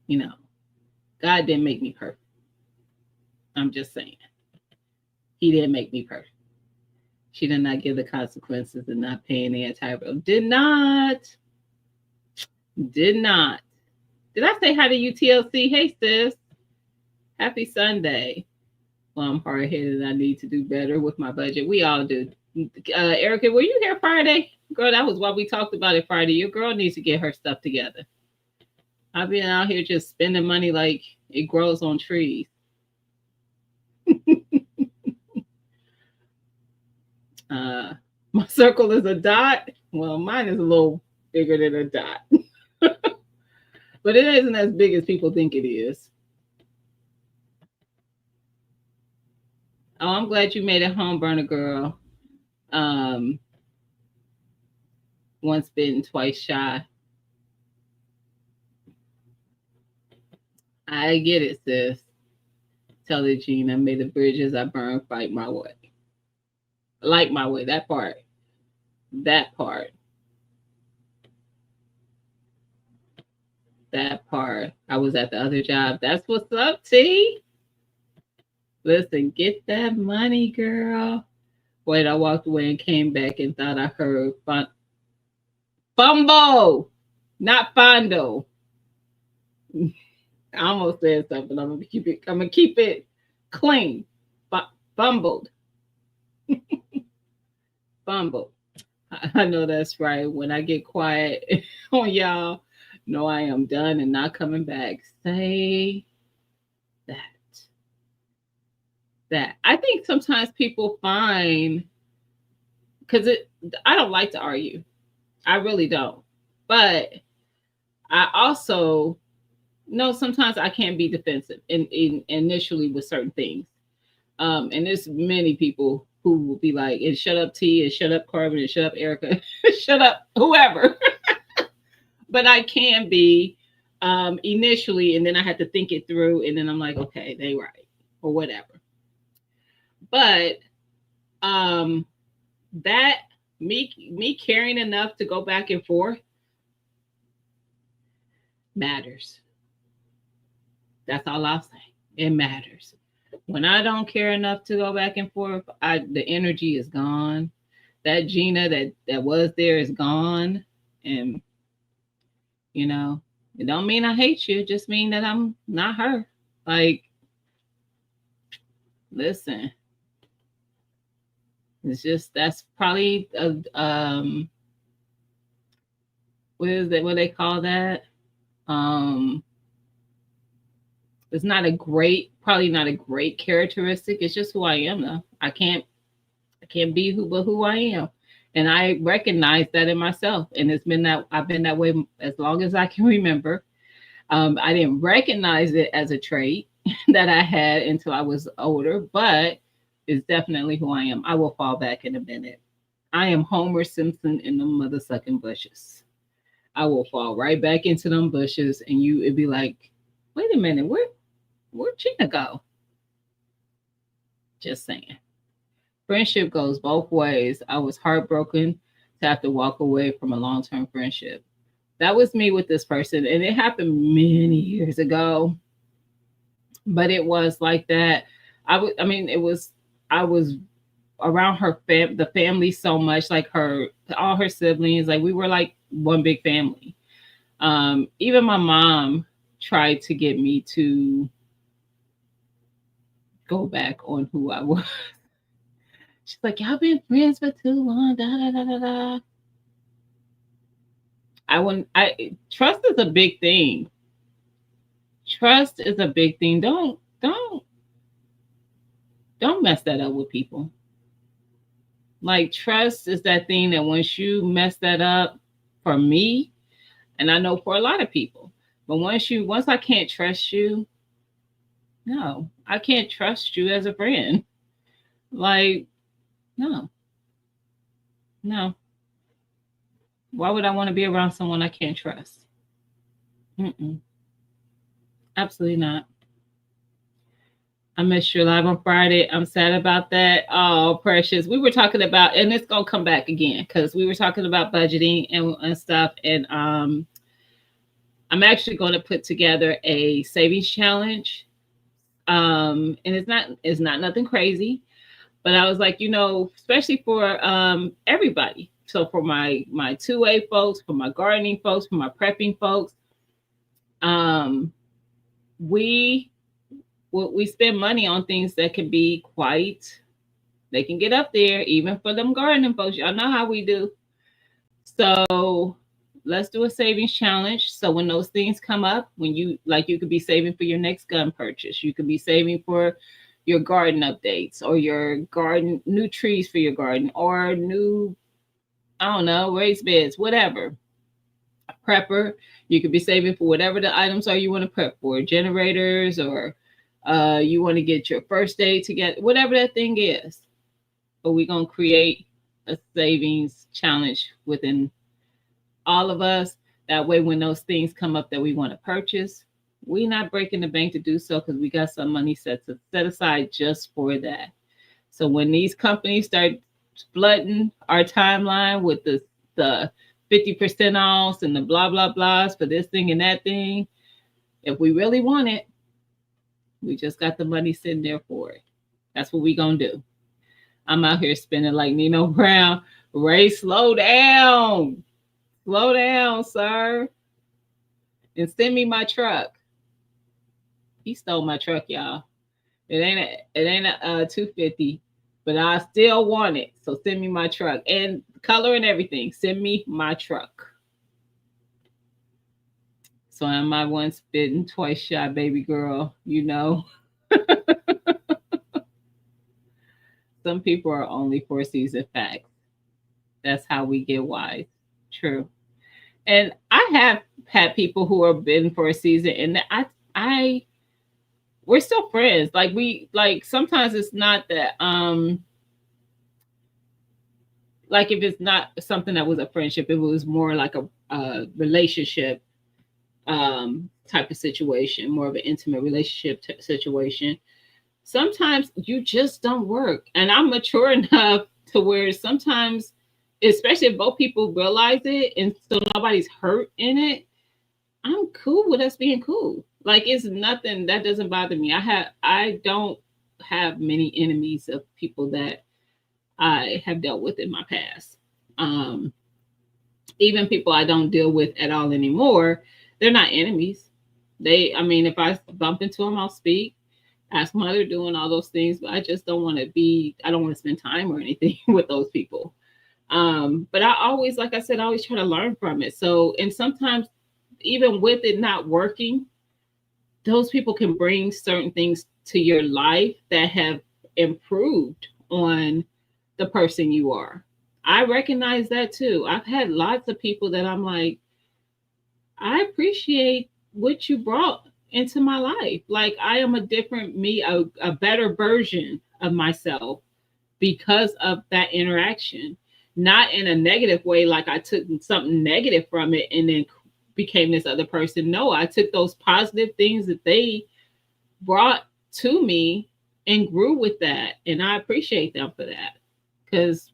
Speaker 1: God didn't make me perfect. I'm just saying. He didn't make me perfect. She did not give the consequences of not paying the entire bill. Did not. Did I say hi to you, TLC? Hey, sis. Happy Sunday. Well, I'm hard-headed and I need to do better with my budget. We all do. Erica, were you here Friday? Girl, that was what we talked about it Friday. Your girl needs to get her stuff together. I've been out here just spending money like it grows on trees. My circle is a dot. Well, mine is a little bigger than a dot. But it isn't as big as people think it is. Oh, I'm glad you made it home, burner girl. Once bitten, twice shy. I get it, sis. Tell it, Gina. May the bridges I burn fight my way. Like my way. That part. That part. That part. I was at the other job. That's what's up, T. Listen, get that money, girl. Wait, I walked away and came back and thought I heard Fumbo, not Fondo. I almost said something. I'm gonna keep it clean. Fumbled. Fumbled. I know that's right. When I get quiet on y'all, know I am done and not coming back. Say that. I think sometimes people find, because I don't like to argue. I really don't. But I also know sometimes I can't be defensive in initially with certain things. And there's many people who will be like, and shut up T, and shut up Carbon, and shut up Erica, shut up whoever. but I can be initially, and then I had to think it through, and then I'm like, okay, they right or whatever. But um, that me caring enough to go back and forth matters. That's all I'll say. It matters. When I don't care enough to go back and forth, the energy is gone. That Gina that was there is gone, and you know, it don't mean I hate you. It just mean that I'm not her. Like, listen, it's just that's probably a what is it? What they call that? Um, it's not a great, probably not a great characteristic. It's just who I am, though. I can't be who I am, and I recognize that in myself. And it's been that I've been that way as long as I can remember. I didn't recognize it as a trait that I had until I was older, but it's definitely who I am. I will fall back in a minute. I am Homer Simpson in the mother sucking bushes. I will fall right back into them bushes, and it'd be like, wait a minute, where'd Gina go? Just saying. Friendship goes both ways. I was heartbroken to have to walk away from a long term friendship. That was me with this person, and it happened many years ago. But it was like that. I mean, I was around the family so much, like all her siblings, like we were like one big family. Even my mom tried to get me to go back on who I was. She's like, y'all been friends for too long. Da da da da da. I wouldn't. I Trust is a big thing. Trust is a big thing. Don't mess that up with people. Like, trust is that thing that once you mess that up, for me, and I know for a lot of people, but once I can't trust you, no, I can't trust you as a friend. Like, no, no. Why would I want to be around someone I can't trust? Mm-mm, absolutely not. I missed your live on Friday. I'm sad about that. Oh, precious. We were talking about, and it's gonna come back again because we were talking about budgeting and stuff. And I'm actually going to put together a savings challenge. And it's not nothing crazy, but I was like, especially for everybody. So for my 2A folks, for my gardening folks, for my prepping folks, um, we we spend money on things that can be quite, they can get up there, even for them gardening folks. Y'all know how we do. So let's do a savings challenge. So when those things come up, when you could be saving for your next gun purchase, you could be saving for your garden updates, or your garden, new trees for your garden, or new, I don't know, raised beds, whatever. Prepper, you could be saving for whatever the items are you want to prep for, generators, or you want to get your first aid together, whatever that thing is. But we're going to create a savings challenge within all of us. That way, when those things come up that we want to purchase, we're not breaking the bank to do so, because we got some money set aside just for that. So when these companies start flooding our timeline with the 50% offs and the blah blah blahs for this thing and that thing, if we really want it, we just got the money sitting there for it. That's what we gonna do. I'm out here spending like Nino Brown. Ray, slow down. Slow down, sir. And send me my truck. He stole my truck, y'all. It ain't a 250, but I still want it. So send me my truck, and color and everything. Send me my truck. So am I once bitten, twice shy, baby girl? Some people are only for season facts. That's how we get wise. True. And I have had people who have been for a season, and I we're still friends. Like sometimes it's not that like if it's not something that was a friendship, it was more like a relationship type of situation, more of an intimate relationship situation. Sometimes you just don't work. And I'm mature enough to where sometimes, especially if both people realize it and so nobody's hurt in it, I'm cool with us being cool. Like it's nothing that doesn't bother me. I don't have many enemies of people that I have dealt with in my past. Um, Even people I don't deal with at all anymore, they're not enemies. I mean, if I bump into them, I'll speak, ask them how they're doing, all those things. But I just don't want to I don't want to spend time or anything with those people. But I always, like I said, I always try to learn from it. So, and sometimes even with it not working, those people can bring certain things to your life that have improved on the person you are. I recognize that too. I've had lots of people that I'm like, I appreciate what you brought into my life. Like I am a different me, a better version of myself because of that interaction. Not in a negative way, like I took something negative from it and then became this other person. No, I took those positive things that they brought to me and grew with that. And I appreciate them for that. Because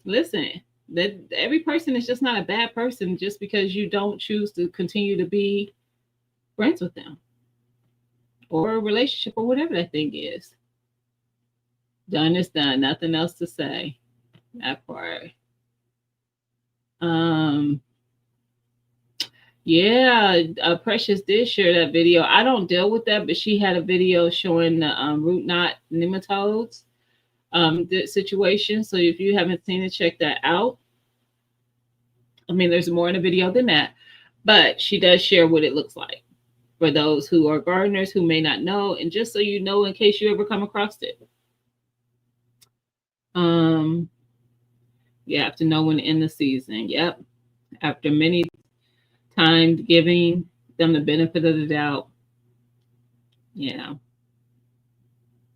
Speaker 1: listen, that every person is just not a bad person just because you don't choose to continue to be friends with them or a relationship or whatever that thing is. Done is done. Nothing else to say. That part. Um, yeah, Precious did share that video. I don't deal with that, but she had a video showing the root knot nematodes the situation. So if you haven't seen it, check that out. I mean, there's more in the video than that, but she does share what it looks like for those who are gardeners who may not know, and just so you know, in case you ever come across it. You have to know when to end the season. Yep. After many times giving them the benefit of the doubt. Yeah.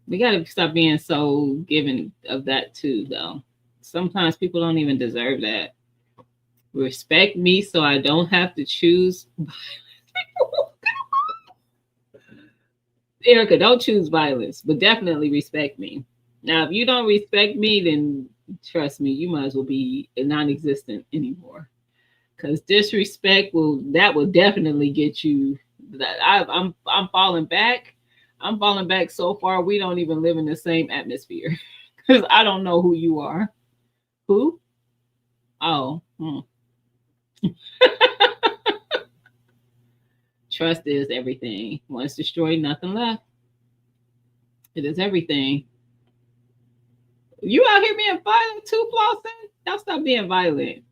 Speaker 1: We got to stop being so giving of that too, though. Sometimes people don't even deserve that. Respect me so I don't have to choose. Erica, don't choose violence, but definitely respect me. Now, if you don't respect me, then trust me, you might as well be non-existent anymore. Because disrespect will definitely get you. That I'm falling back. I'm falling back so far. We don't even live in the same atmosphere because I don't know who you are. Who? Oh. Trust is everything. Once destroyed, nothing left. It is everything. You out here being violent too, Flossin? Y'all stop being violent.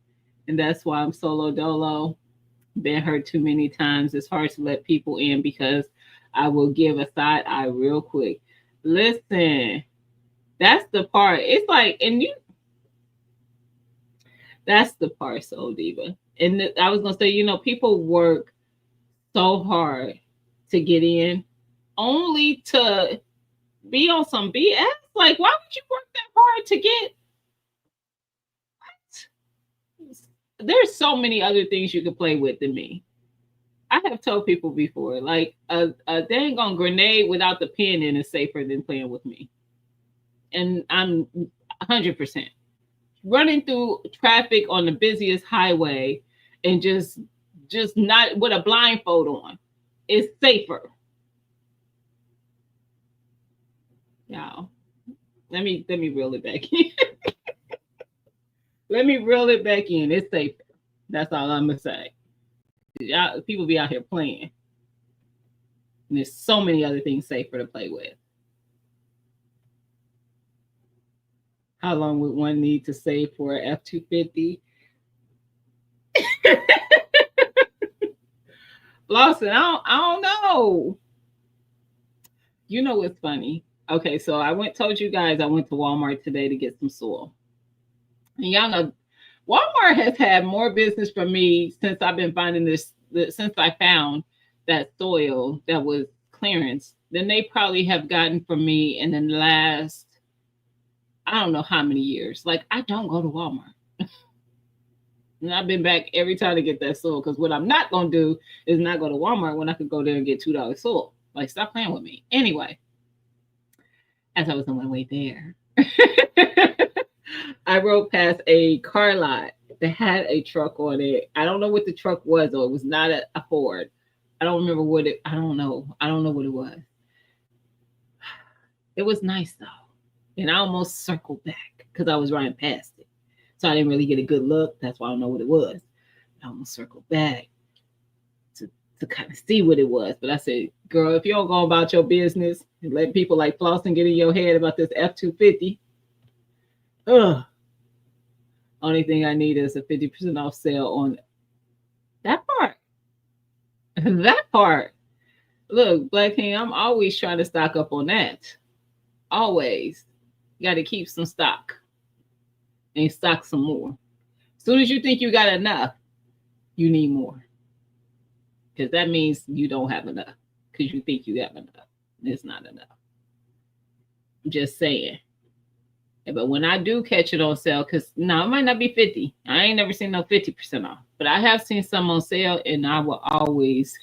Speaker 1: And that's why I'm solo dolo. Been hurt too many times. It's hard to let people in because I will give a side eye real quick. Listen, that's the part. It's like, and you, that's the part, Soul Diva. And I was gonna say, you know, people work so hard to get in, only to be on some BS. Like, why would you work that hard to get? What? There's so many other things you could play with than me. I have told people before, like a dang on grenade without the pin in is safer than playing with me. And I'm 100% running through traffic on the busiest highway and just not with a blindfold on. It's safer. Y'all, let me reel it back in. Let me reel it back in. It's safer. That's all I'm gonna say. Y'all, people be out here playing. And there's so many other things safer to play with. How long would one need to save for an F-250? Lawson, I don't know. You know what's funny? Okay, so told you guys I went to Walmart today to get some soil. And y'all know Walmart has had more business from me since I've been finding since I found that soil that was clearance than they probably have gotten from me in the last, I don't know how many years. Like, I don't go to Walmart. And I've been back every time to get that soil, because what I'm not going to do is not go to Walmart when I could go there and get $2 soil. Like, stop playing with me. Anyway, as I was on my way there, I rode past a car lot that had a truck on it. I don't know what the truck was, or it was not a Ford. I don't remember what it. I don't know. I don't know what it was. It was nice though, and I almost circled back because I was riding past it, so I didn't really get a good look. That's why I don't know what it was. I almost circled back to kind of see what it was, but I said, "Girl, if you don't go about your business and let people like Flossin get in your head about this F-250, ugh." Only thing I need is a 50% off sale on that part. That part. Look, Black King, I'm always trying to stock up on that. Always. You got to keep some stock and stock some more. As soon as you think you got enough, you need more. Because that means you don't have enough. Because you think you have enough. It's not enough. I'm just saying. But when I do catch it on sale, because no, it might not be 50. I ain't never seen no 50% off. But I have seen some on sale, and I will always,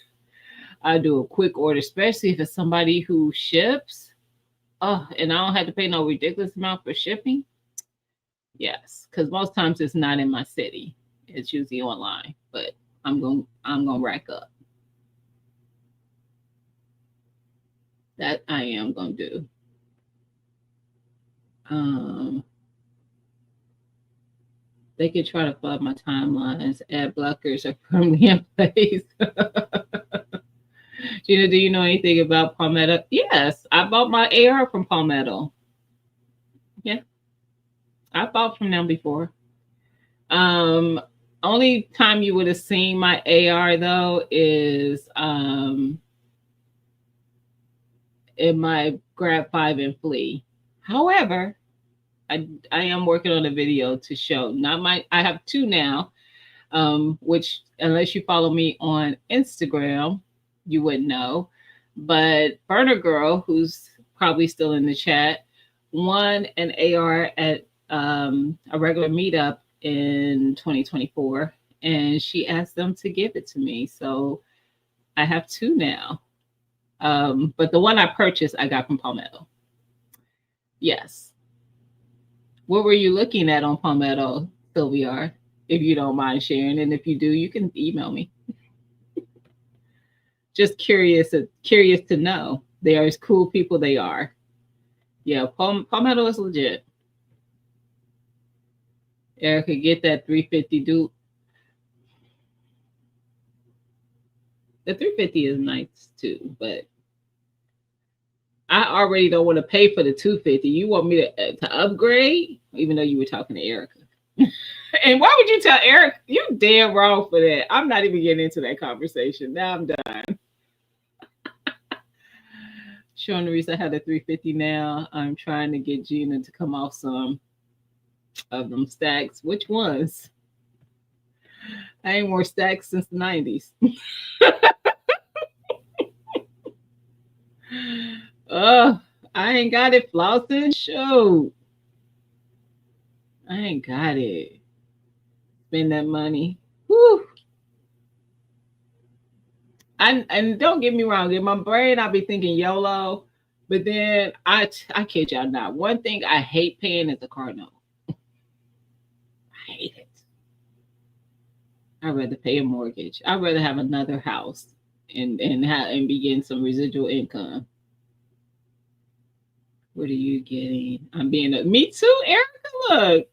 Speaker 1: I do a quick order, especially if it's somebody who ships. Oh, and I don't have to pay no ridiculous amount for shipping. Yes, because most times it's not in my city. It's usually online. But I'm gonna rack up. That I am gonna do. They could try to flood my timelines. Ad blockers are firmly in place. Gina, do you know anything about Palmetto? Yes, I bought my AR from Palmetto. Yeah, I bought from them before. Only time you would have seen my AR though is in my Grab 5 and Flee. However, I am working on a video to show. Not my. I have two now, which unless you follow me on Instagram, you wouldn't know. But Burner Girl, who's probably still in the chat, won an AR at a regular meetup in 2024, and she asked them to give it to me. So I have two now. But the one I purchased, I got from Palmetto. Yes. What were you looking at on Palmetto, Sylvia? If you don't mind sharing, and if you do, you can email me. Just curious to know. They are as cool people they are. Yeah, Palmetto is legit. Erica, get that 350 dupe. The 350 is nice too, but I already don't want to pay for the 250. You want me to upgrade, even though you were talking to Erica. And why would you tell Eric? You damn wrong for that. I'm not even getting into that conversation. Now I'm done. Showing the reason I have the 350 now. I'm trying to get Gina to come off some of them stacks. Which ones? I ain't wore stacks since the 90s. Oh, I ain't got it, Flossin. Shoot. I ain't got it. Spend that money. Whew. And don't get me wrong, in my brain I'll be thinking YOLO, but then I kid y'all not. One thing I hate paying is a car note. I hate it. I'd rather pay a mortgage. I'd rather have another house and begin some residual income. What are you getting? I'm being me too, Erica.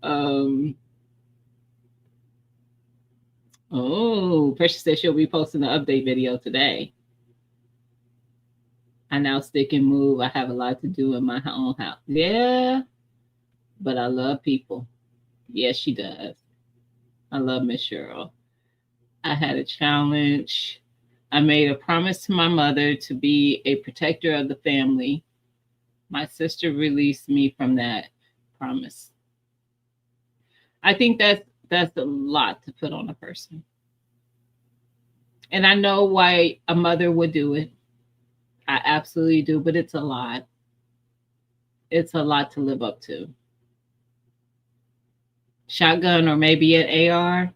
Speaker 1: Look. Oh, Precious says she'll be posting the update video today. I now stick and move. I have a lot to do in my own house. Yeah, but I love people. Yes, she does. I love Miss Cheryl. I had a challenge. I made a promise to my mother to be a protector of the family. My sister released me from that promise. I think that's a lot to put on a person. And I know why a mother would do it. I absolutely do, but it's a lot. It's a lot to live up to. Shotgun or maybe an AR.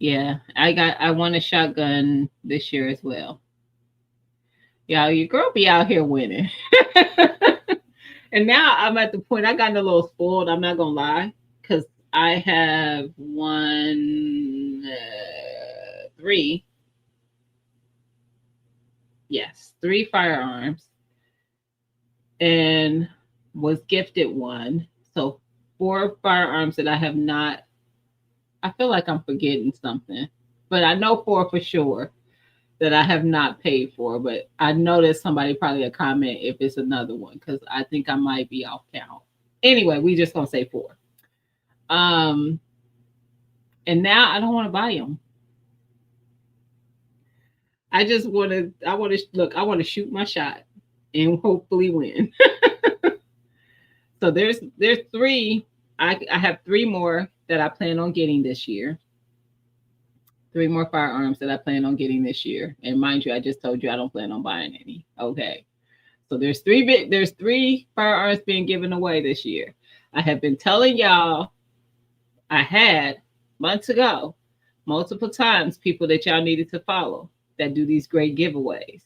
Speaker 1: Yeah, I want a shotgun this year as well. Y'all, your girl be out here winning. And now I'm at the point I got a little spoiled. I'm not gonna lie, because I have three, yes, three firearms, and was gifted one. So four firearms that I have not. I feel like I'm forgetting something, but I know four for sure that I have not paid for. But I know that somebody probably a comment if it's another one because I think I might be off count. Anyway, we just gonna say four. Um, and now I don't want to buy them. I just want to. I want to look. I want to shoot my shot and hopefully win. So there's three. I have three more that I plan on getting this year. Three more firearms that I plan on getting this year. And mind you, I just told you I don't plan on buying any. Okay. So there's three firearms being given away this year. I have been telling y'all I had months ago, multiple times, people that y'all needed to follow that do these great giveaways.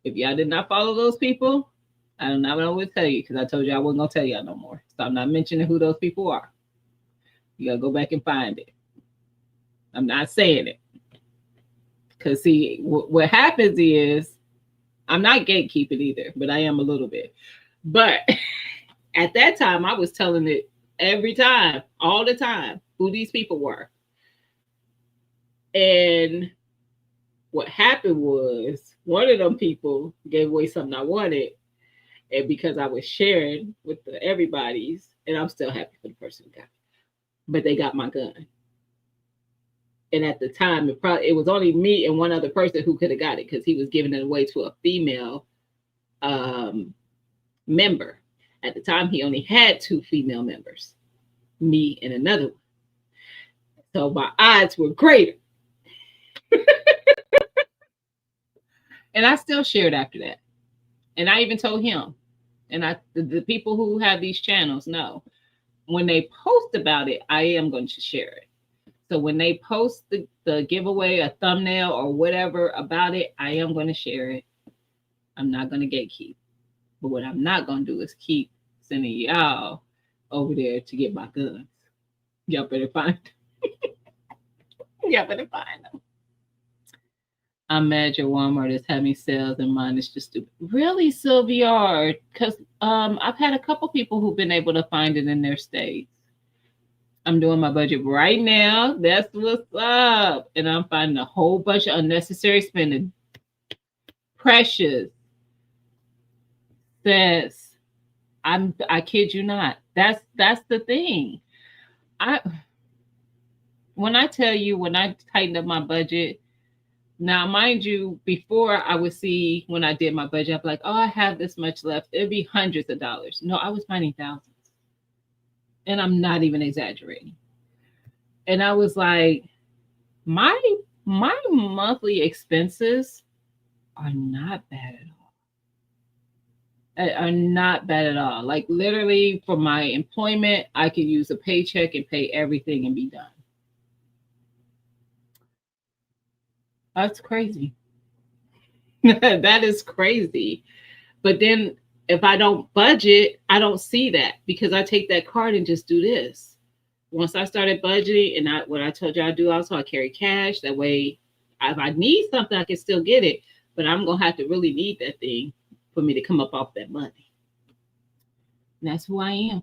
Speaker 1: If y'all did not follow those people, I don't know what to tell you because I told you I wasn't gonna tell y'all no more. So I'm not mentioning who those people are. You gotta go back and find it. I'm not saying it. Because see, what happens is I'm not gatekeeping either, but I am a little bit. But at that time, I was telling it every time, all the time, who these people were. And what happened was one of them people gave away something I wanted. And because I was sharing with everybody's, and I'm still happy for the person who got it, but they got my gun. And at the time, it was only me and one other person who could have got it because he was giving it away to a female member. At the time, he only had two female members, me and another one. So my odds were greater. And I still shared after that. And I even told him. And the people who have these channels know when they post about it, I am going to share it. So when they post the giveaway, a thumbnail or whatever about it, I am going to share it. I'm not going to gatekeep. But what I'm not going to do is keep sending y'all over there to get my guns. Y'all better find them. Y'all better find them. I'm mad your Walmart is having sales and mine is just stupid. Really, Sylvia? Because I've had a couple people who've been able to find it in their states. I'm doing my budget right now. That's what's up. And I'm finding a whole bunch of unnecessary spending. Precious says, I kid you not. That's the thing. When I tell you, when I tightened up my budget, now, mind you, before I would see when I did my budget, I'd be like, oh, I have this much left. It'd be hundreds of dollars. No, I was finding thousands. And I'm not even exaggerating. And I was like, my monthly expenses are not bad at all. Are not bad at all. Like literally for my employment, I could use a paycheck and pay everything and be done. That's crazy. That is crazy. But then if I don't budget, I don't see that because I take that card and just do this. Once I started budgeting and what I told you I do also, I carry cash. That way, if I need something, I can still get it. But I'm going to have to really need that thing for me to come up off that money. And that's who I am.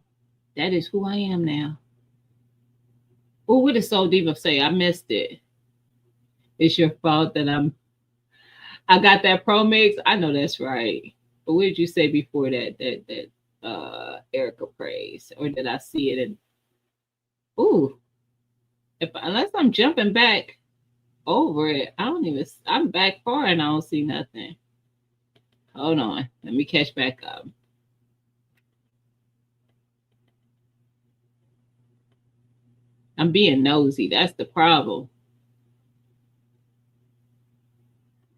Speaker 1: That is who I am now. What would a Soul Diva say? I missed it. It's your fault that I got that Pro Mix. I know that's right. But what did you say before that Erica praised? Or did I see it in unless I'm jumping back over it, I'm back far and I don't see nothing. Hold on. Let me catch back up. I'm being nosy. That's the problem.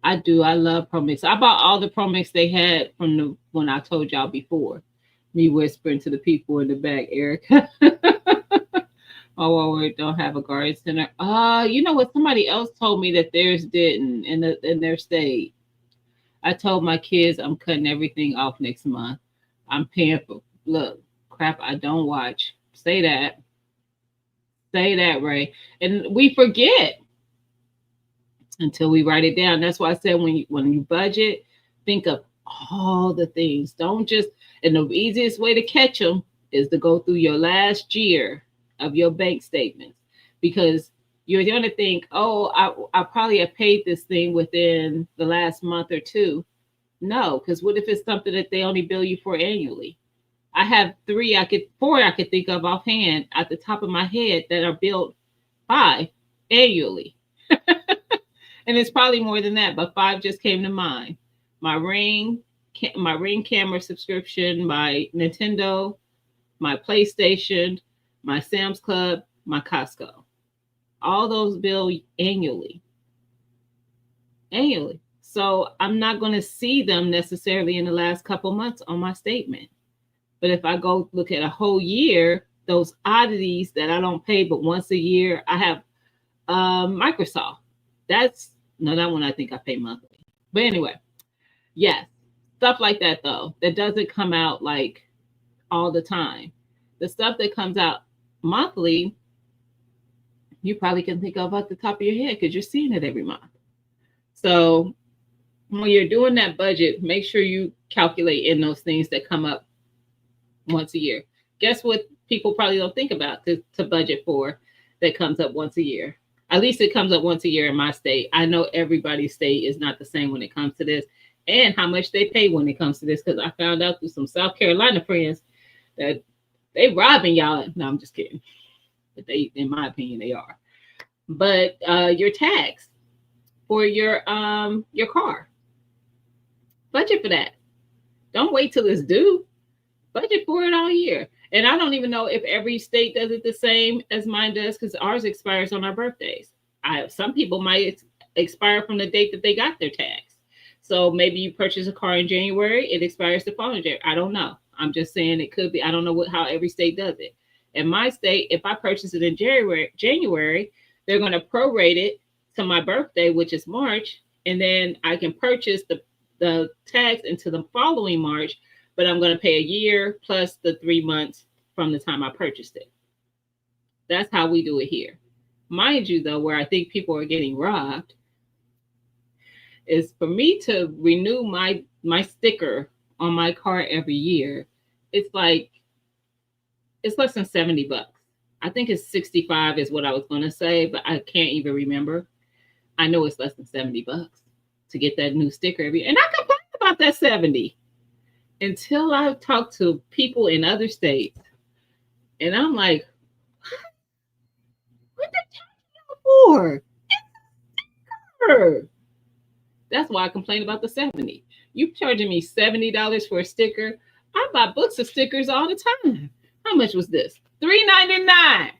Speaker 1: I do. I love Pro Mix. I bought all the Pro Mix they had from when I told y'all before. Me whispering to the people in the back, Erica. Oh, well, we don't have a garden center. You know what? Somebody else told me that theirs didn't, in their state. I told my kids I'm cutting everything off next month. I'm paying for look crap. I don't watch. Say that, Ray. And we forget until we write it down. That's why I said when you budget, think of all the things. Don't just and the easiest way to catch them is to go through your last year of your bank statements because you're going to think, oh, I probably have paid this thing within the last month or two. No, because what if it's something that they only bill you for annually? I have four I could think of offhand at the top of my head that are billed five annually. And it's probably more than that, but five just came to mind. My ring camera subscription, my Nintendo, my PlayStation, my Sam's Club, my Costco. All those bill annually. Annually. So I'm not going to see them necessarily in the last couple months on my statement. But if I go look at a whole year, those oddities that I don't pay but once a year, I have Microsoft. That one I think I pay monthly. But anyway, yes, stuff like that though, that doesn't come out like all the time. The stuff that comes out monthly, you probably can think of at the top of your head because you're seeing it every month. So when you're doing that budget, make sure you calculate in those things that come up once a year. Guess what people probably don't think about to budget for that comes up once a year? At least it comes up once a year in my state. I know everybody's state is not the same when it comes to this and how much they pay when it comes to this because I found out through some South Carolina friends that they robbing y'all. No, I'm just kidding. But they, in my opinion, they are. But your tax for your car. Budget for that. Don't wait till it's due. Budget for it all year. And I don't even know if every state does it the same as mine does because ours expires on our birthdays. Some people might expire from the date that they got their tax. So maybe you purchase a car in January, it expires the following January. I don't know. I'm just saying it could be. I don't know how every state does it. In my state, if I purchase it in January, they're going to prorate it to my birthday, which is March, and then I can purchase the tax into the following March, but I'm going to pay a year plus the 3 months from the time I purchased it. That's how we do it here. Mind you, though, where I think people are getting robbed is for me to renew my sticker on my car every year. It's less than $70. I think it's 65 is what I was going to say, but I can't even remember. I know it's less than $70 to get that new sticker every year. And I complain about that 70 until I talk to people in other states. And I'm like, what the for? It's a sticker. That's why I complain about the 70. You charging me $70 for a sticker. I buy books of stickers all the time. How much was this? $3.99.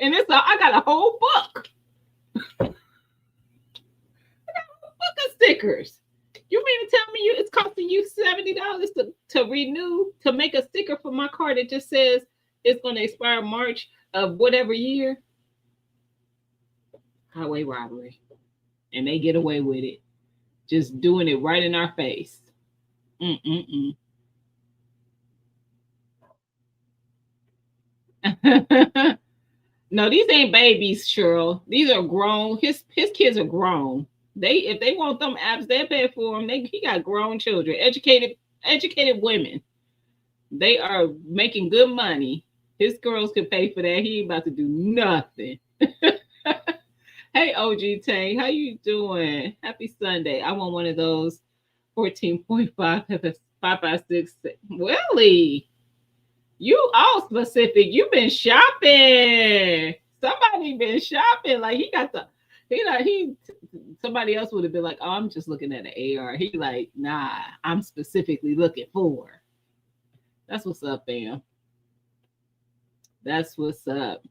Speaker 1: And I got a whole book. I got a book of stickers. You mean to tell me it's costing you $70 to renew, to make a sticker for my car that just says it's going to expire March of whatever year? Highway robbery. And they get away with it. Just doing it right in our face. No, these ain't babies, Cheryl. These are grown. His kids are grown. If they want them apps, they pay for them. He got grown children, educated women. They are making good money. His girls could pay for that. He ain't about to do nothing. Hey, OG Tank, how you doing? Happy Sunday. I want one of those 14.5 556. Willie, you all specific. You've been shopping. Somebody been shopping. Like somebody else would have been like, oh, I'm just looking at an AR. He like, nah, I'm specifically looking for. That's what's up, fam. That's what's up.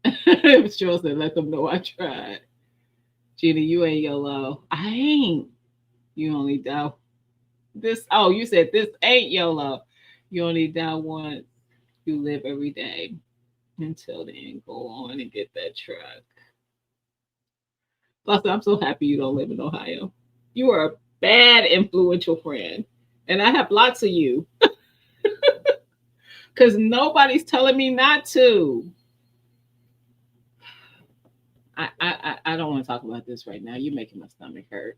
Speaker 1: Cheryl said, let them know I tried. Gina, you ain't YOLO. I ain't. You only This, oh, you said this ain't YOLO. You only die once. You live every day. Until then, go on and get that truck. Plus, I'm so happy you don't live in Ohio. You are a bad influential friend. And I have lots of you. Because nobody's telling me not to. I don't want to talk about this right now. You're making my stomach hurt.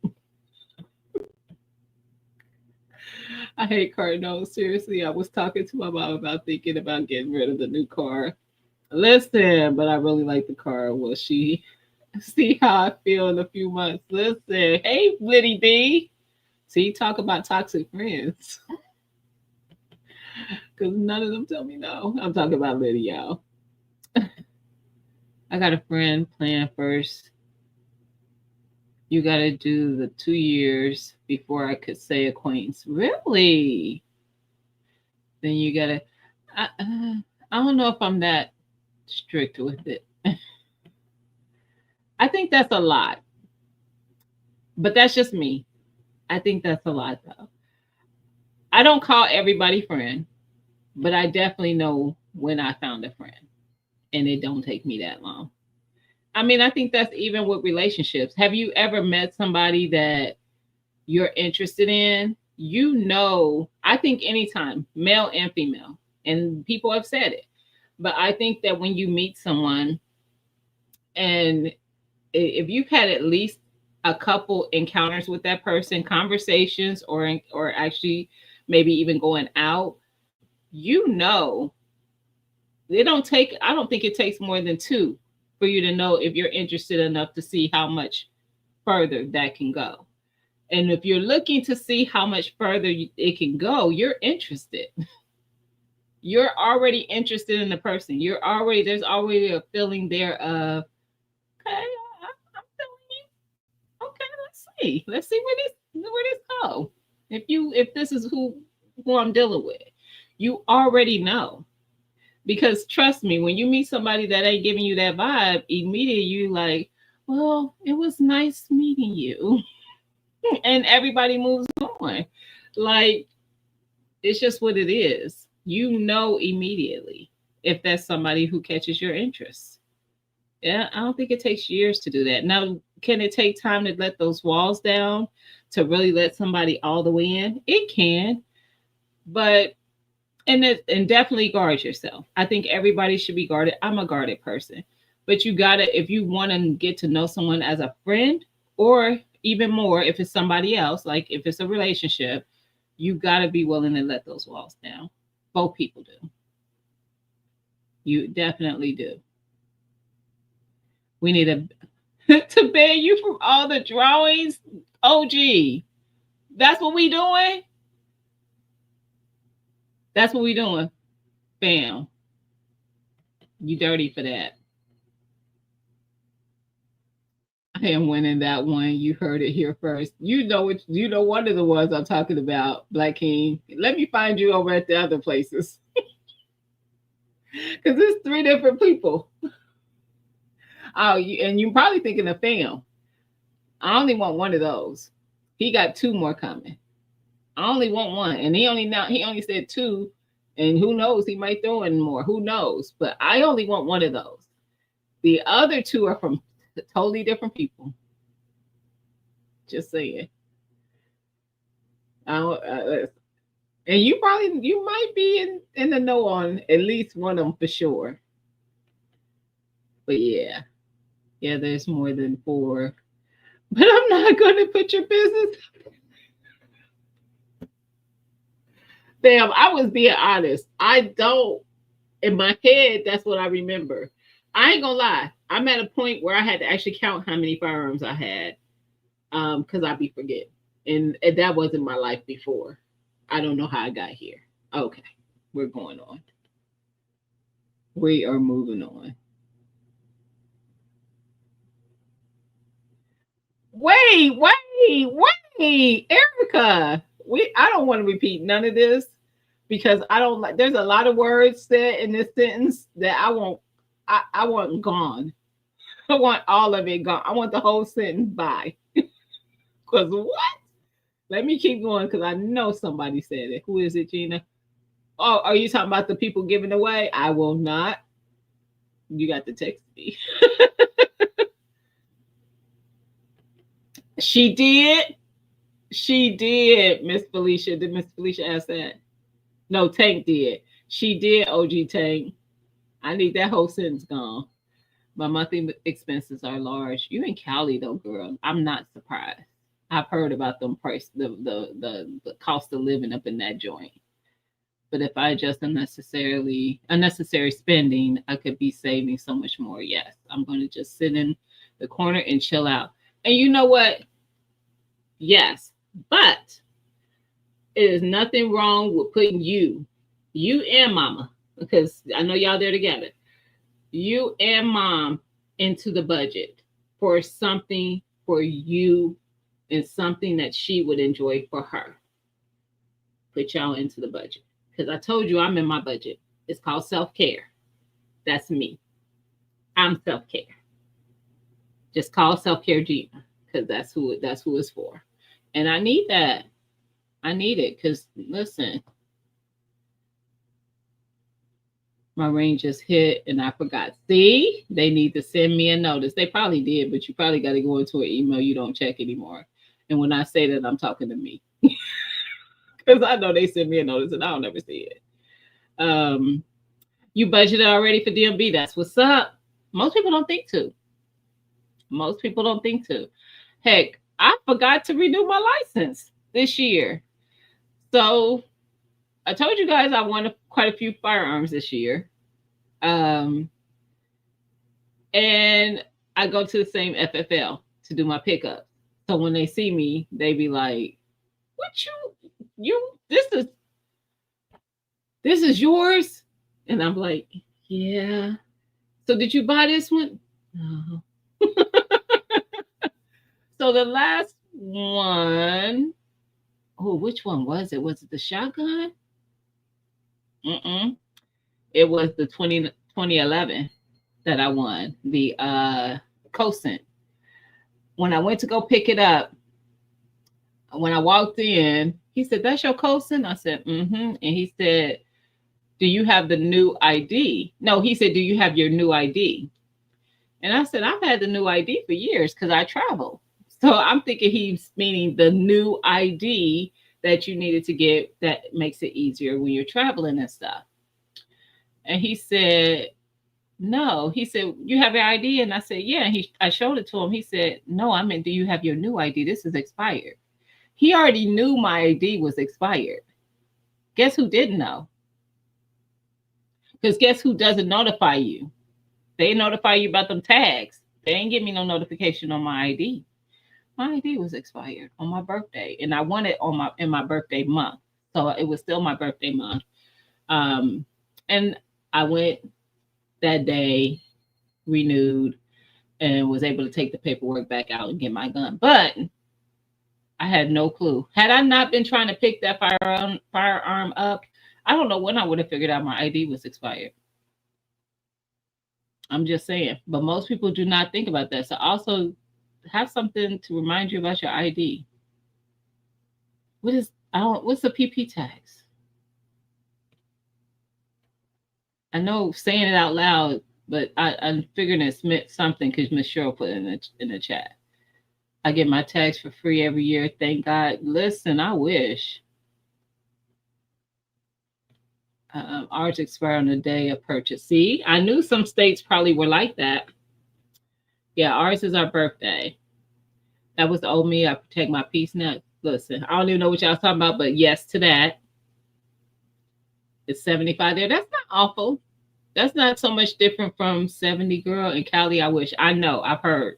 Speaker 1: I hate car notes. Seriously, I was talking to my mom about thinking about getting rid of the new car. Listen, but I really like the car. Will she see how I feel in a few months? Listen, hey, Liddy B. See, talk about toxic friends. Because none of them tell me no. I'm talking about Liddy, y'all. I got a friend plan first. You got to do the 2 years before I could say acquaintance. Really? Then you got to. I don't know if I'm that strict with it. I think that's a lot. But that's just me. I think that's a lot, though. I don't call everybody friend, but I definitely know when I found a friend, and it don't take me that long. I mean, I think that's even with relationships. Have you ever met somebody that you're interested in? You know, I think anytime, male and female, and people have said it, but I think that when you meet someone and if you've had at least a couple encounters with that person, conversations, or actually maybe even going out, you know, it don't take. I don't think it takes more than two for you to know if you're interested enough to see how much further that can go. And if you're looking to see how much further it can go, you're interested. You're already interested in the person. You're already there's already a feeling there of okay, I'm feeling you. Okay, let's see where this go. If this is who I'm dealing with, you already know. Because trust me, when you meet somebody that ain't giving you that vibe, immediately you like, well, it was nice meeting you. And everybody moves on. Like, it's just what it is. You know immediately if that's somebody who catches your interest. Yeah, I don't think it takes years to do that. Now, can it take time to let those walls down to really let somebody all the way in? It can, but and definitely guard yourself. I think everybody should be guarded. I'm a guarded person, but you gotta if you want to get to know someone as a friend, or even more if it's somebody else, like if it's a relationship, you gotta be willing to let those walls down. Both people do. You definitely do. We need to ban you from all the drawings. OG, that's what we doing. That's what we doing. Bam. You dirty for that. I am winning that one. You heard it here first. You know one of the ones I'm talking about, Black King. Let me find you over at the other places. Because it's three different people. Oh, and you're probably thinking of Fam. I only want one of those. He got two more coming. I only want one. And he only said two. And who knows? He might throw in more. Who knows? But I only want one of those. The other two are from totally different people. Just saying. And you might be in the know on at least one of them for sure. But yeah, there's more than four. But I'm not going to put your business. Damn, I was being honest. I don't. In my head, that's what I remember. I ain't gonna lie. I'm at a point where I had to actually count how many firearms I had, because I'd be forgetting, and that wasn't my life before. I don't know how I got here. Okay, we're going on. We are moving on. Wait, Erica. I don't want to repeat none of this because I don't like. There's a lot of words said in this sentence that I won't. I want gone. I want all of it gone. I want the whole sentence by. Because what? Let me keep going because I know somebody said it. Who is it, Gina? Oh, are you talking about the people giving away? I will not. You got to text me. She did. She did, Miss Felicia. Did Miss Felicia ask that? No, Tank did. She did, OG Tank. I need that whole sentence gone. My monthly expenses are large. You in Cali though, girl. I'm not surprised. I've heard about them price the cost of living up in that joint. But if I adjust unnecessary spending, I could be saving so much more. Yes, I'm going to just sit in the corner and chill out. And you know what? Yes, but it is nothing wrong with putting you and mama, because I know y'all there together, you and mom into the budget for something for you and something that she would enjoy for her. Put y'all into the budget. Because I told you I'm in my budget. It's called self-care. That's me. I'm self-care. Just call self-care Gina. Because that's who it's for. And I need that. I need it. Because listen, my ring just hit and I forgot. See, they need to send me a notice. They probably did, but you probably got to go into an email you don't check anymore. And when I say that, I'm talking to me. Because I know they send me a notice and I don't ever see it. You budgeted already for DMB. That's what's up. Most people don't think to. Most people don't think to. Heck, I forgot to renew my license this year. So I told you guys I wanted quite a few firearms this year. And I go to the same FFL to do my pickup. So when they see me, they be like, "What you this is yours?" And I'm like, "Yeah." So did you buy this one? No. So the last one, oh, which one was it? Was it the shotgun? Mm-mm. It was the 2011 that I won, the Cosint. When I went to go pick it up, when I walked in, he said, "That's your Cosint?" I said, "Mm-hmm." And he said, "Do you have the new ID?" No, he said, "Do you have your new ID?" And I said, "I've had the new ID for years because I travel." So I'm thinking he's meaning the new ID that you needed to get that makes it easier when you're traveling and stuff. And he said, "No." He said, "You have your ID?" And I said, "Yeah." And I showed it to him. He said, "No, I mean, do you have your new ID? This is expired." He already knew my ID was expired. Guess who didn't know? Because guess who doesn't notify you? They notify you about them tags. They ain't give me no notification on my ID. My ID was expired on my birthday, and I won it on my birthday month, so it was still my birthday month. Um, and I went that day, renewed, and was able to take the paperwork back out and get my gun. But I had no clue. Had I not been trying to pick that firearm up, I don't know when I would have figured out my ID was expired. I'm just saying. But most people do not think about that. So also have something to remind you about your ID. What's the PP tax? I know saying it out loud, but I'm figuring it's meant something because Miss Cheryl put it in the chat. I get my tax for free every year. Thank God. Listen, I wish. Ours expire on the day of purchase. See, I knew some states probably were like that. Yeah, ours is our birthday. That was the old me. I protect my peace now. Listen, I don't even know what y'all talking about, but yes to that. It's 75 there. That's not awful. That's not so much different from 70, girl. In Cali, I wish. I know. I've heard.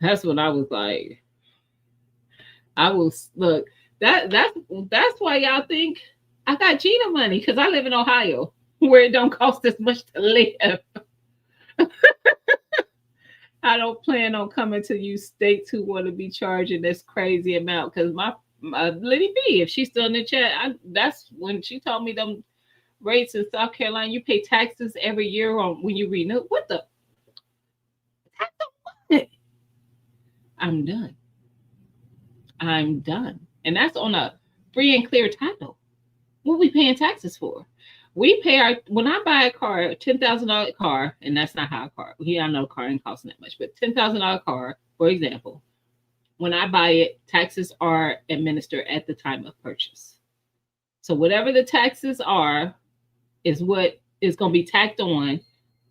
Speaker 1: That's what I was like. I was look. That's why y'all think I got Gina money because I live in Ohio where it don't cost as much to live. I don't plan on coming to you states who want to be charging this crazy amount because my Liddy B, if she's still in the chat, that's when she told me them rates in South Carolina. You pay taxes every year on when you renew. What the? I'm done. I'm done. And that's on a free and clear title. What we paying taxes for? We pay our when I buy a car, $10,000 car, and that's not how a car. Here I know car ain't costing that much, but $10,000 car, for example, when I buy it, taxes are administered at the time of purchase. So whatever the taxes are is what is going to be tacked on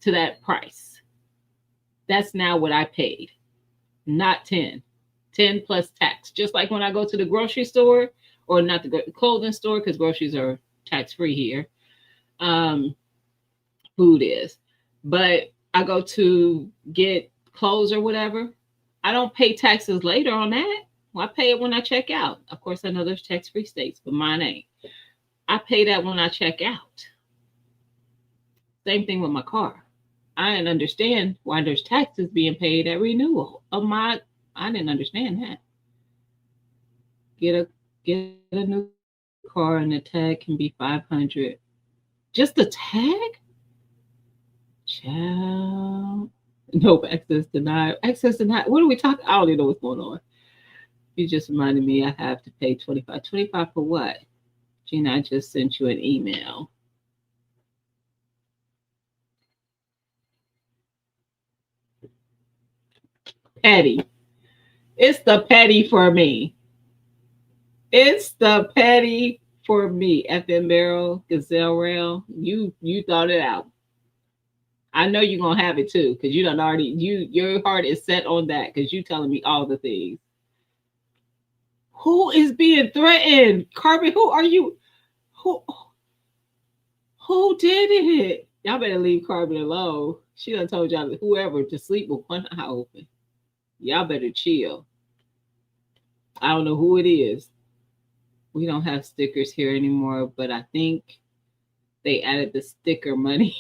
Speaker 1: to that price. That's now what I paid, not 10. 10 plus tax. Just like when I go to the grocery store, or not the clothing store, because groceries are tax free here. Um, Food is. But I go to get clothes or whatever. I don't pay taxes later on that. Well, I pay it when I check out. Of course, I know there's tax free states, but mine ain't. I pay that when I check out. Same thing with my car. I didn't understand why there's taxes being paid at renewal of my. I didn't understand that. Get a new car and the tag can be 500. Just the tag? Child. Nope, access denied. Access denied. What are we talking? I don't even know what's going on. You just reminded me I have to pay 25. 25 for what? Gina, I just sent you an email. Petty. It's the petty for me. It's the petty for me. FM Barrel, Gazelle Rail. You thought it out. I know you're gonna have it too, because you don't already your heart is set on that because you telling me all the things. Who is being threatened? Carbon, who are you? Who did it? Y'all better leave Carbon alone. She done told y'all whoever to sleep with one eye open. Y'all better chill. I don't know who it is. We don't have stickers here anymore, but I think they added the sticker money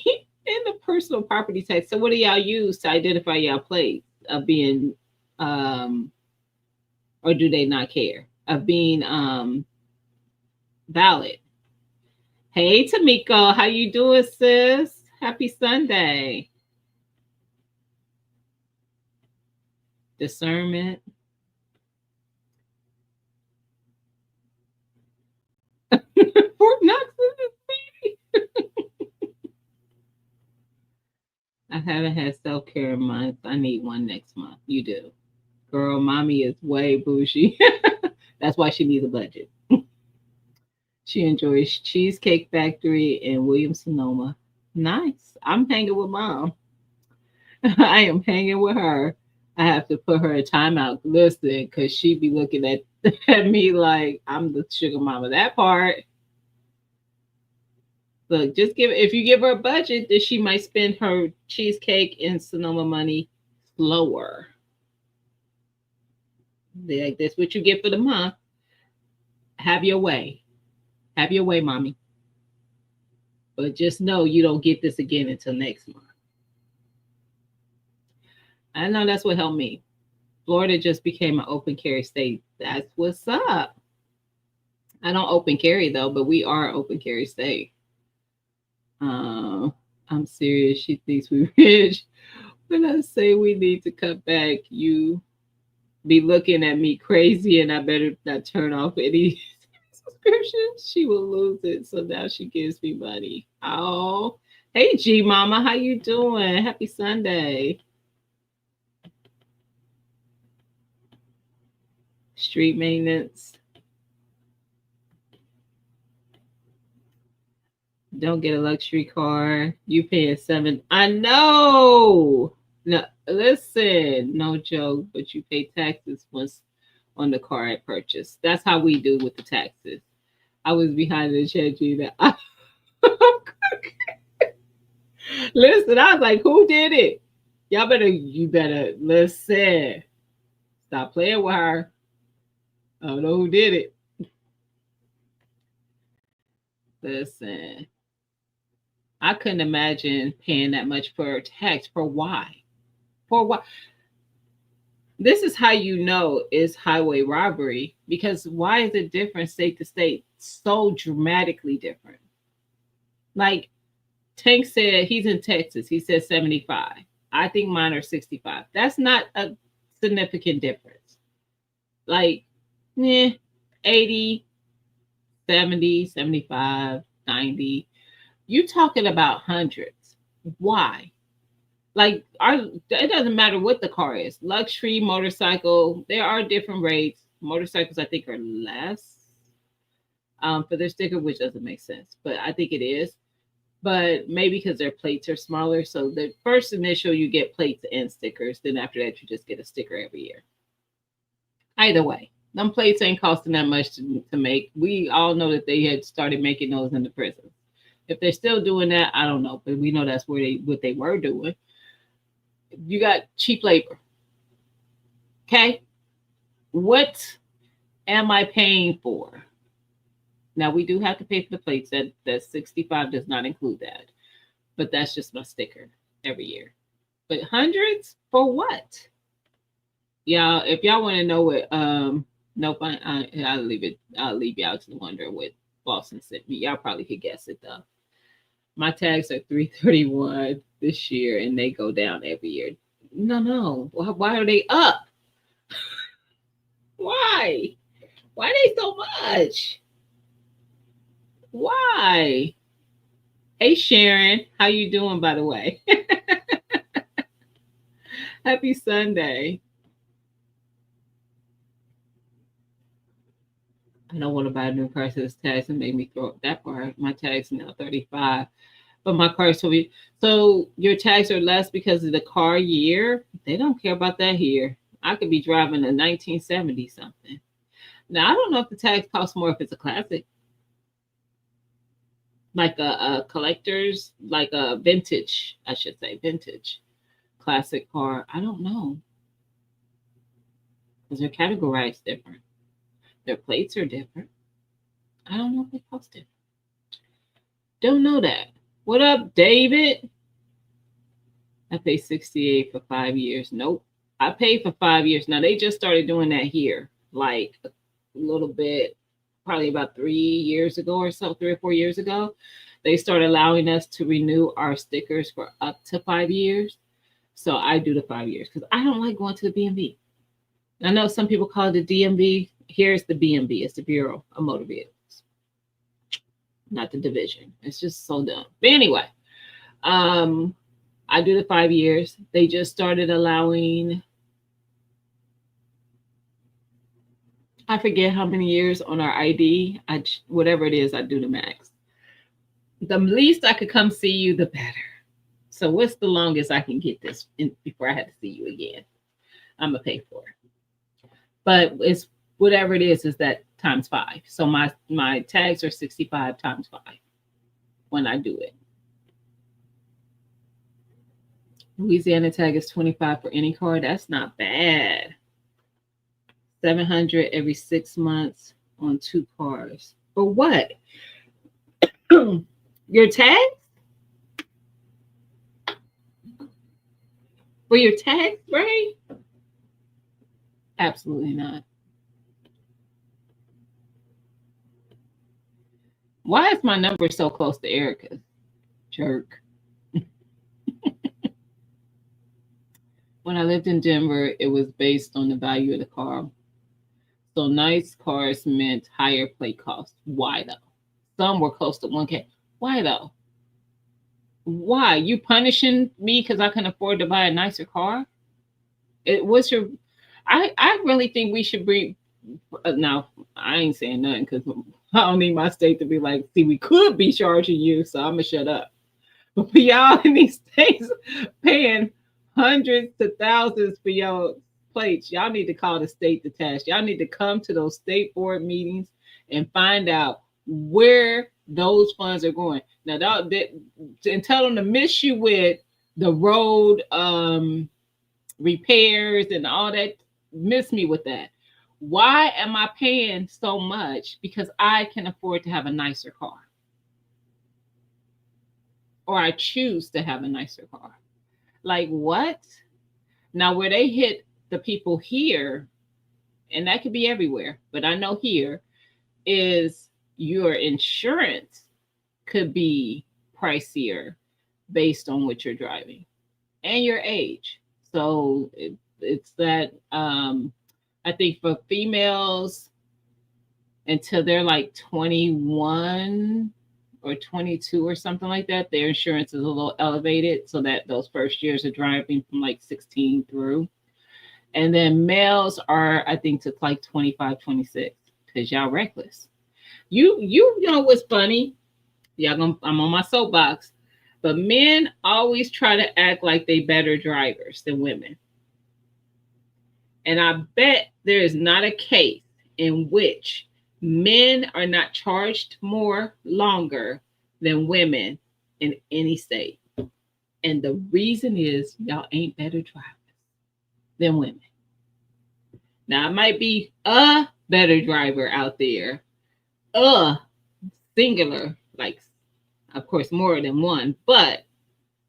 Speaker 1: in the personal property tax. So what do y'all use to identify y'all plates of being or do they not care? Of being valid. Hey Tamiko, how you doing, sis? Happy Sunday. Discernment. Fort Knox is I haven't had self-care in months. I need one next month. You do. Girl, mommy is way bougie. That's why she needs a budget. She enjoys Cheesecake Factory in Williams Sonoma. Nice. I'm hanging with mom. I am hanging with her. I have to put her in timeout. Listen, because she be looking at me like I'm the sugar mama. That part. Look, just if you give her a budget, then she might spend her cheesecake and Sonoma money slower. Like that's what you get for the month. Have your way. Have your way, mommy. But just know you don't get this again until next month. I know that's what helped me. Florida just became an open carry state. That's what's up. I don't open carry though, but we are open carry state. I'm serious. She thinks we rich. When I say we need to cut back, you be looking at me crazy, and I better not turn off any subscriptions. She will lose it. So now she gives me money. Oh, hey G Mama, how you doing? Happy Sunday. Street maintenance. Don't get a luxury car. You paying $7. I know. No, listen, no joke, but you pay taxes once on the car at purchase. That's how we do with the taxes. I was behind the chat, Gina. Listen, I was like, who did it? You better listen. Stop playing with her. I don't know who did it. Listen. I couldn't imagine paying that much for tax. For why? For what? This is how you know it's highway robbery, because why is it different state to state? So dramatically different. Like Tank said, he's in Texas. He said 75. I think mine are 65. That's not a significant difference. Like Yeah, 80, 70, 75, 90. You talking about hundreds. Why? Like it doesn't matter what the car is. Luxury, motorcycle, there are different rates. Motorcycles I think are less for their sticker, which doesn't make sense, but I think it is. But maybe because their plates are smaller. So the first initial you get plates and stickers. Then after that you just get a sticker every year. Either way, them plates ain't costing that much to make. We all know that they had started making those in the prisons. If they're still doing that, I don't know, but we know that's where they what they were doing. You got cheap labor. Okay, what am I paying for? Now we do have to pay for the plates. That 65 does not include that, but that's just my sticker every year. But hundreds for what? Y'all, if y'all want to know what, nope, I'll leave it. I'll leave y'all to wonder what Boston sent me. Y'all probably could guess it though. My tags are 331 this year, and they go down every year. No, no. Why are they up? Why? Why are they so much? Why? Hey Sharon, how you doing by the way? Happy Sunday. I don't want to buy a new car, so this tax and made me throw up that part. My tax now 35, but my car is 20. So your tax are less because of the car year. They don't care about that here. I could be driving a 1970 something. Now I don't know if the tax costs more if it's a classic, like a collector's, like a vintage, I should say, vintage classic car. I don't know because they're categorized different. Their plates are different. I don't know if they cost it. Don't know that. What up, David? I pay 68 for 5 years. Nope. I paid for 5 years. Now they just started doing that here, like a little bit, probably about 3 years ago or so, 3 or 4 years ago. They started allowing us to renew our stickers for up to 5 years. So I do the 5 years because I don't like going to the B&B. I know some people call it the DMV. Here's the B&B. It's the Bureau of Motor Vehicles, not the division. It's just so dumb. But anyway, um, I do the 5 years. They just started allowing, I forget how many years on our ID. Whatever it is, I do the max. The least I could come see you, the better. So what's the longest I can get this in before I have to see you again? I'm gonna pay for it. But it's whatever it is that times 5. So my tags are 65 times 5 when I do it. Louisiana tag is 25 for any car. That's not bad. 700 every 6 months on 2 cars. For what? Your tag? For your tag, right? Absolutely not. Why is my number so close to Erica's? Jerk. When I lived in Denver, it was based on the value of the car. So nice cars meant higher plate cost. Why though? Some were close to 1K. Why though? Why? You punishing me because I can afford to buy a nicer car? What's your I really think we should bring now I ain't saying nothing because I don't need my state to be like, see, we could be charging you, so I'm gonna shut up. But for y'all in these states paying hundreds to thousands for your plates, y'all need to call the state to task. Y'all need to come to those state board meetings and find out where those funds are going. Now, and tell them to miss you with the road repairs and all that. Miss me with that. Why am I paying so much? Because I can afford to have a nicer car. Or I choose to have a nicer car. Like what? Now, where they hit the people here, and that could be everywhere, but I know here is your insurance could be pricier based on what you're driving and your age. So it's that I think for females, until they're like 21 or 22 or something like that. Their insurance is a little elevated, so that those first years of driving from like 16 through. And then males are, I think, to like 25, 26, because y'all reckless. You know what's funny? I'm on my soapbox, but men always try to act like they better drivers than women. And I bet there is not a case in which men are not charged more longer than women in any state. And the reason is y'all ain't better drivers than women. Now, I might be a better driver out there, singular, like, of course, more than one, but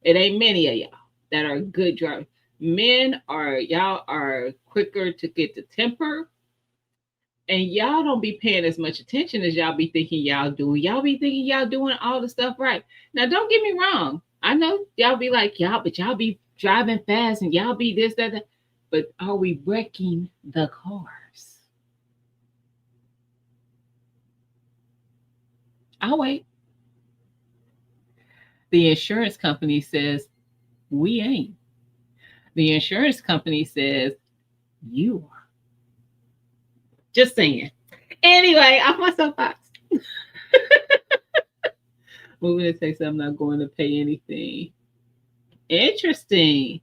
Speaker 1: it ain't many of y'all that are good drivers. Y'all are quicker to get the temper, and y'all don't be paying as much attention as y'all be thinking y'all doing. Y'all be thinking y'all doing all the stuff right. Now, don't get me wrong. I know y'all be like, y'all be driving fast and y'all be this, that. But are we wrecking the cars? I'll wait. The insurance company says we ain't. The insurance company says you are. Just saying. Anyway, off my soapbox. Moving to Texas, I'm not going to pay anything. Interesting.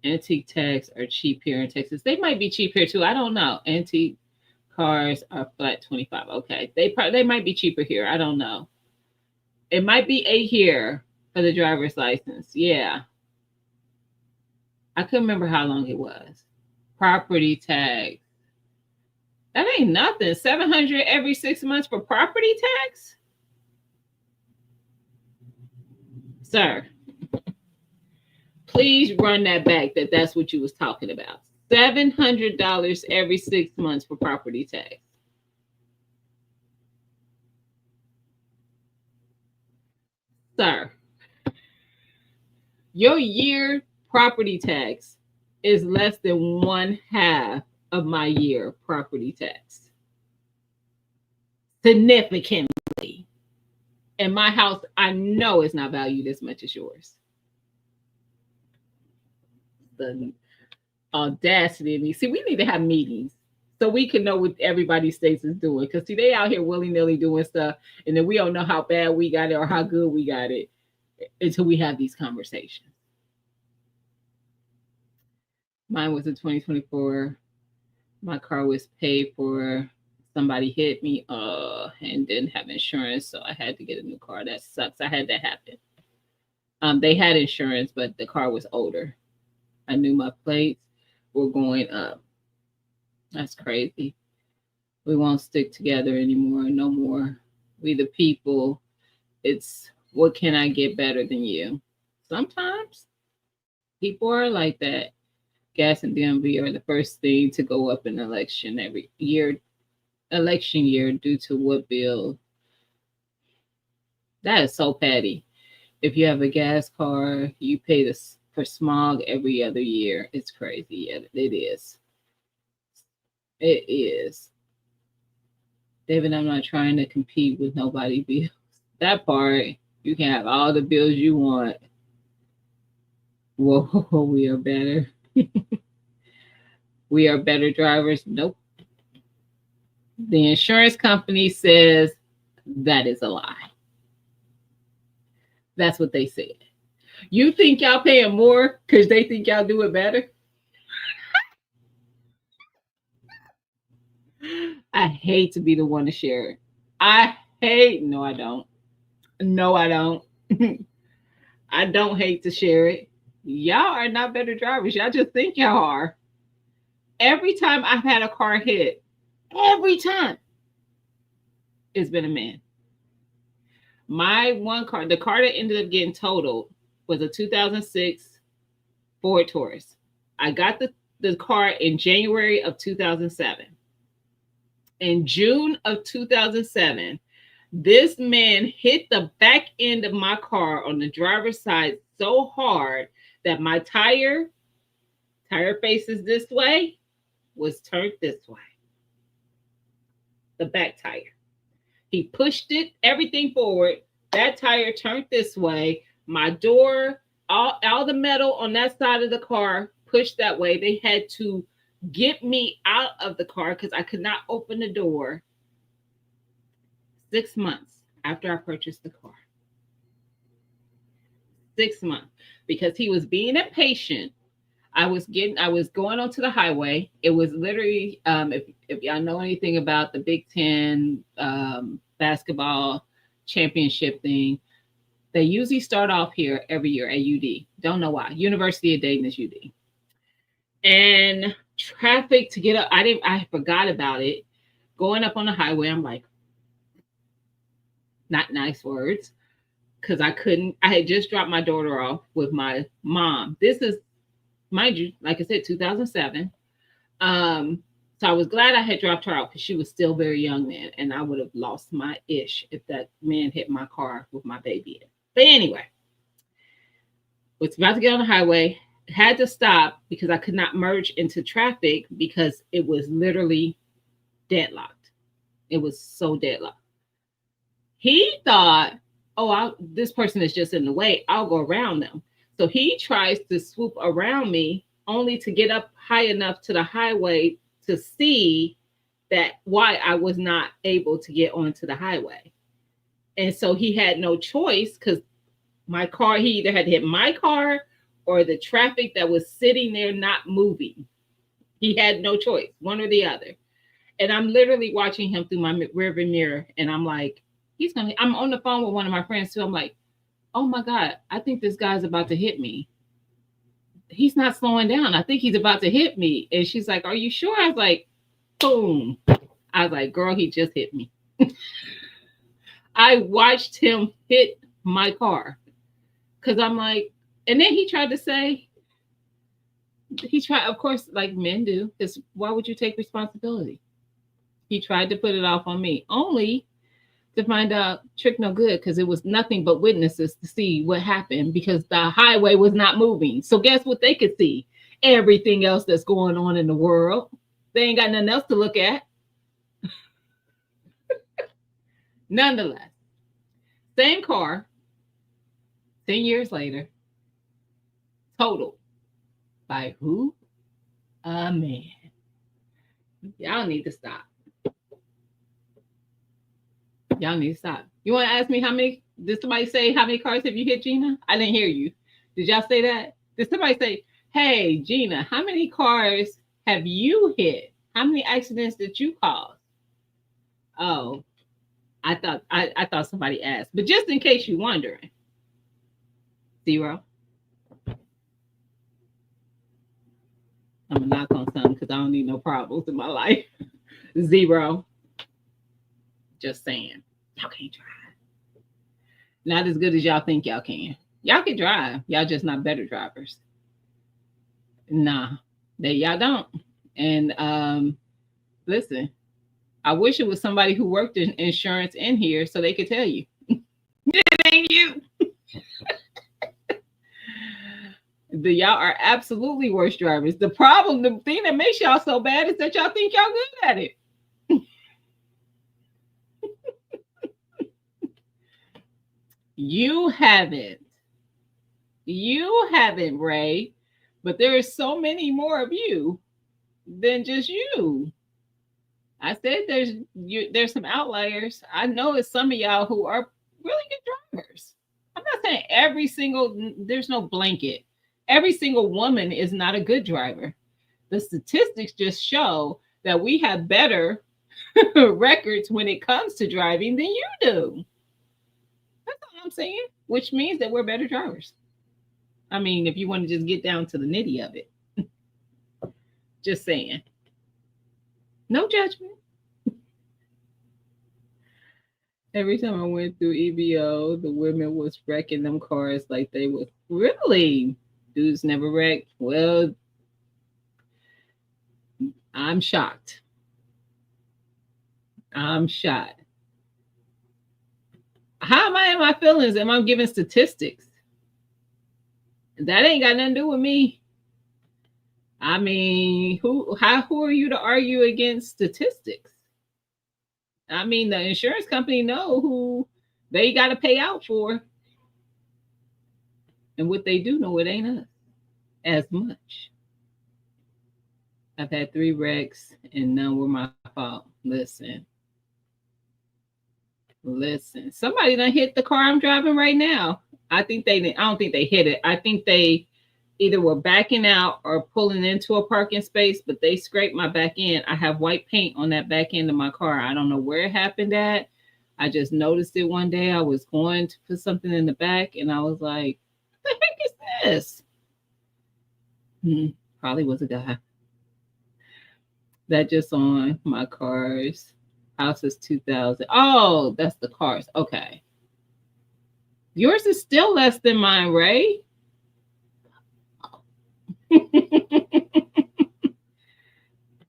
Speaker 1: Antique tags are cheap here in Texas. They might be cheap here too. I don't know. Antique cars are flat 25. Okay. They might be cheaper here. I don't know. It might be a year for the driver's license. Yeah. I couldn't remember how long it was. Property tax. That ain't nothing. 700 every 6 months for property tax? Sir, please run that back that's what you was talking about. $700 every 6 months for property tax. Sir, your year property tax is less than one half of my year property tax. Significantly. And my house, I know it's not valued as much as yours. The audacity of me. See, we need to have meetings so we can know what everybody's states is doing. Because see, they out here willy-nilly doing stuff, and then we don't know how bad we got it or how good we got it until we have these conversations. Mine was in 2024. My car was paid for. Somebody hit me and didn't have insurance, so I had to get a new car. That sucks. I had that happen. They had insurance, but the car was older. I knew my plates were going up. That's crazy. We won't stick together anymore. No more. We the people. It's what can I get better than you? Sometimes people are like that. Gas and DMV are the first thing to go up in election every year. Election year due to what bill? That is so petty. If you have a gas car, you pay this for smog every other year. It's crazy. Yeah, it is. It is. David, I'm not trying to compete with nobody bills. That part, you can have all the bills you want. Whoa, we are better. We are better drivers. Nope. The insurance company says that is a lie. That's what they said. You think y'all paying more because they think y'all do it better? I hate to be the one to share it. No, I don't. No, I don't. I don't hate to share it. Y'all are not better drivers. Y'all just think y'all are. Every time I've had a car hit, every time, it's been a man. My one car, the car that ended up getting totaled, was a 2006 Ford Taurus. I got the car in January of 2007. In June of 2007, this man hit the back end of my car on the driver's side so hard that my tire faces this way, was turned this way. The back tire. He pushed it, everything forward. That tire turned this way. My door, all the metal on that side of the car pushed that way. They had to get me out of the car because I could not open the door. 6 months after I purchased the car. 6 months. Because he was being impatient. I was going onto the highway. It was literally, if y'all know anything about the Big Ten basketball championship thing, they usually start off here every year at UD. Don't know why. University of Dayton is UD. And traffic to get up, I forgot about it. Going up on the highway, I'm like, not nice words, because I had just dropped my daughter off with my mom. This is, mind you, like I said, 2007. So I was glad I had dropped her out because she was still very young then, and I would have lost my ish if that man hit my car with my baby in. But anyway, was about to get on the highway, had to stop because I could not merge into traffic because it was literally deadlocked. It was so deadlocked. He thought, oh, this person is just in the way. I'll go around them. So he tries to swoop around me only to get up high enough to the highway to see that why I was not able to get onto the highway. And so he had no choice because my car, he either had to hit my car or the traffic that was sitting there not moving. He had no choice, one or the other. And I'm literally watching him through my rearview mirror. And I'm like, I'm on the phone with one of my friends too. I'm like, oh my God, I think this guy's about to hit me. He's not slowing down. I think he's about to hit me. And she's like, are you sure? I was like, boom. I was like, girl, he just hit me. I watched him hit my car. Because I'm like, and then he tried to say, of course, like men do, because why would you take responsibility? He tried to put it off on me, only to find out trick no good, because it was nothing but witnesses to see what happened because the highway was not moving. So guess what they could see? Everything else that's going on in the world. They ain't got nothing else to look at. Nonetheless, same car, 10 years later, totaled by who? A man. Y'all need to stop. Y'all need to stop. You want to ask me how many? Did somebody say how many cars have you hit, Gina? I didn't hear you. Did y'all say that? Did somebody say, hey, Gina, how many cars have you hit? How many accidents did you cause? Oh, I thought somebody asked. But just in case you're wondering, 0. I'm gonna knock on something because I don't need no problems in my life. 0. Just saying. Y'all can't drive. Not as good as y'all think y'all can. Y'all can drive. Y'all just not better drivers. Nah, y'all don't. And listen, I wish it was somebody who worked in insurance in here so they could tell you. It ain't you. Y'all are absolutely worse drivers. The thing that makes y'all so bad is that y'all think y'all good at it. You haven't, Ray, but there are so many more of you than just you. I said there's some outliers. I know it's some of y'all who are really good drivers. I'm not saying there's no blanket. Every single woman is not a good driver. The statistics just show that we have better records when it comes to driving than you do. That's all I'm saying, which means that we're better drivers. I mean, if you want to just get down to the nitty of it. Just saying. No judgment. Every time I went through EBO, the women was wrecking them cars like they was. Really? Dudes never wrecked? Well, I'm shocked. I'm shocked. How am I in my feelings? Am I giving statistics? That ain't got nothing to do with me. I mean, who are you to argue against statistics? I mean, the insurance company know who they got to pay out for, and what they do know it ain't us as much. I've had 3 wrecks, and none were my fault. Listen. Somebody done hit the car I'm driving right now. I don't think they hit it. I think they either were backing out or pulling into a parking space, but they scraped my back end. I have white paint on that back end of my car. I don't know where it happened at. I just noticed it one day. I was going to put something in the back, and I was like, "What the heck is this?" Probably was a guy. That just on my cars. House is 2000. Oh, that's the cars. Okay. Yours is still less than mine, Ray.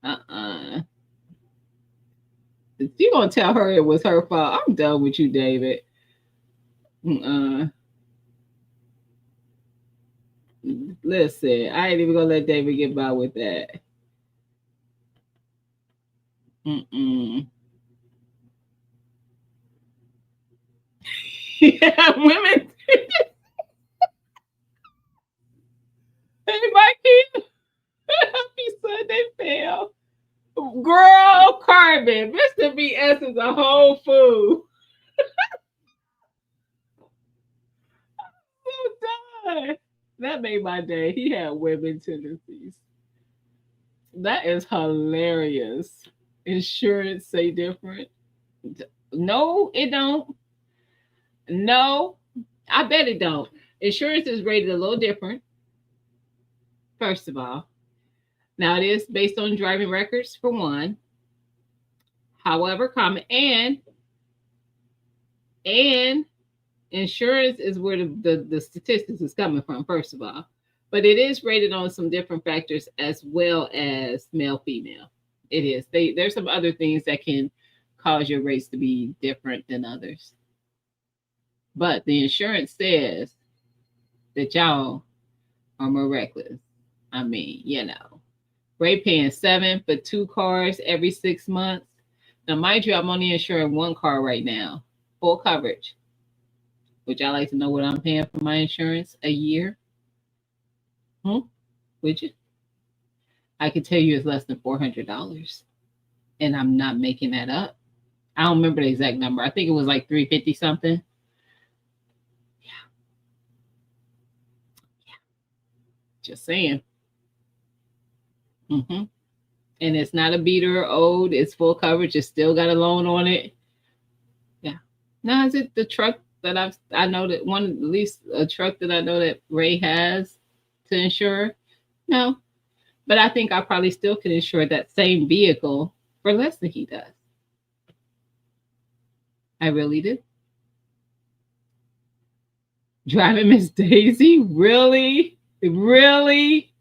Speaker 1: uh-uh. You gonna tell her it was her fault? I'm done with you, David. Listen, I ain't even gonna let David get by with that. Yeah, women. Hey, Mikey. Happy Sunday, fam. Girl, Carmen, Mr. BS is a whole fool. So done. That made my day. He had women tendencies. That is hilarious. Insurance say different. No, it don't. No, I bet it don't. Insurance is rated a little different. First of all, now it is based on driving records for one. However, common and insurance is where the statistics is coming from. First of all, but it is rated on some different factors as well as male female. It is. There's some other things that can cause your rates to be different than others. But the insurance says that y'all are more reckless. I mean, Ray paying 7 for 2 cars every 6 months. Now, mind you, I'm only insuring 1 car right now, full coverage. Would y'all like to know what I'm paying for my insurance a year? Would you? I could tell you it's less than $400, and I'm not making that up. I don't remember the exact number. I think it was like 350 something. Yeah. Just saying. And it's not a beater or old. It's full coverage. It's still got a loan on it. Yeah. Now is it the truck that I know that one, at least a truck that I know that Ray has to insure? No. But I think I probably still could insure that same vehicle for less than he does. I really do. Driving Miss Daisy? Really? Really?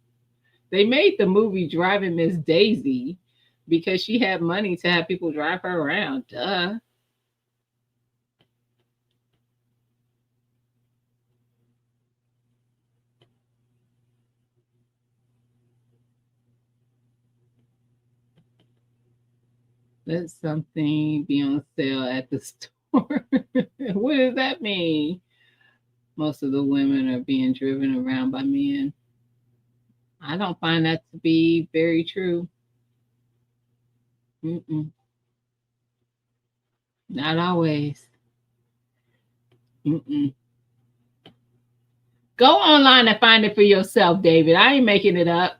Speaker 1: They made the movie Driving Miss Daisy because she had money to have people drive her around. Duh. Let something be on sale at the store. What does that mean? Most of the women are being driven around by men. I don't find that to be very true. Mm-mm. Not always. Mm-mm. Go online and find it for yourself, David. I ain't making it up.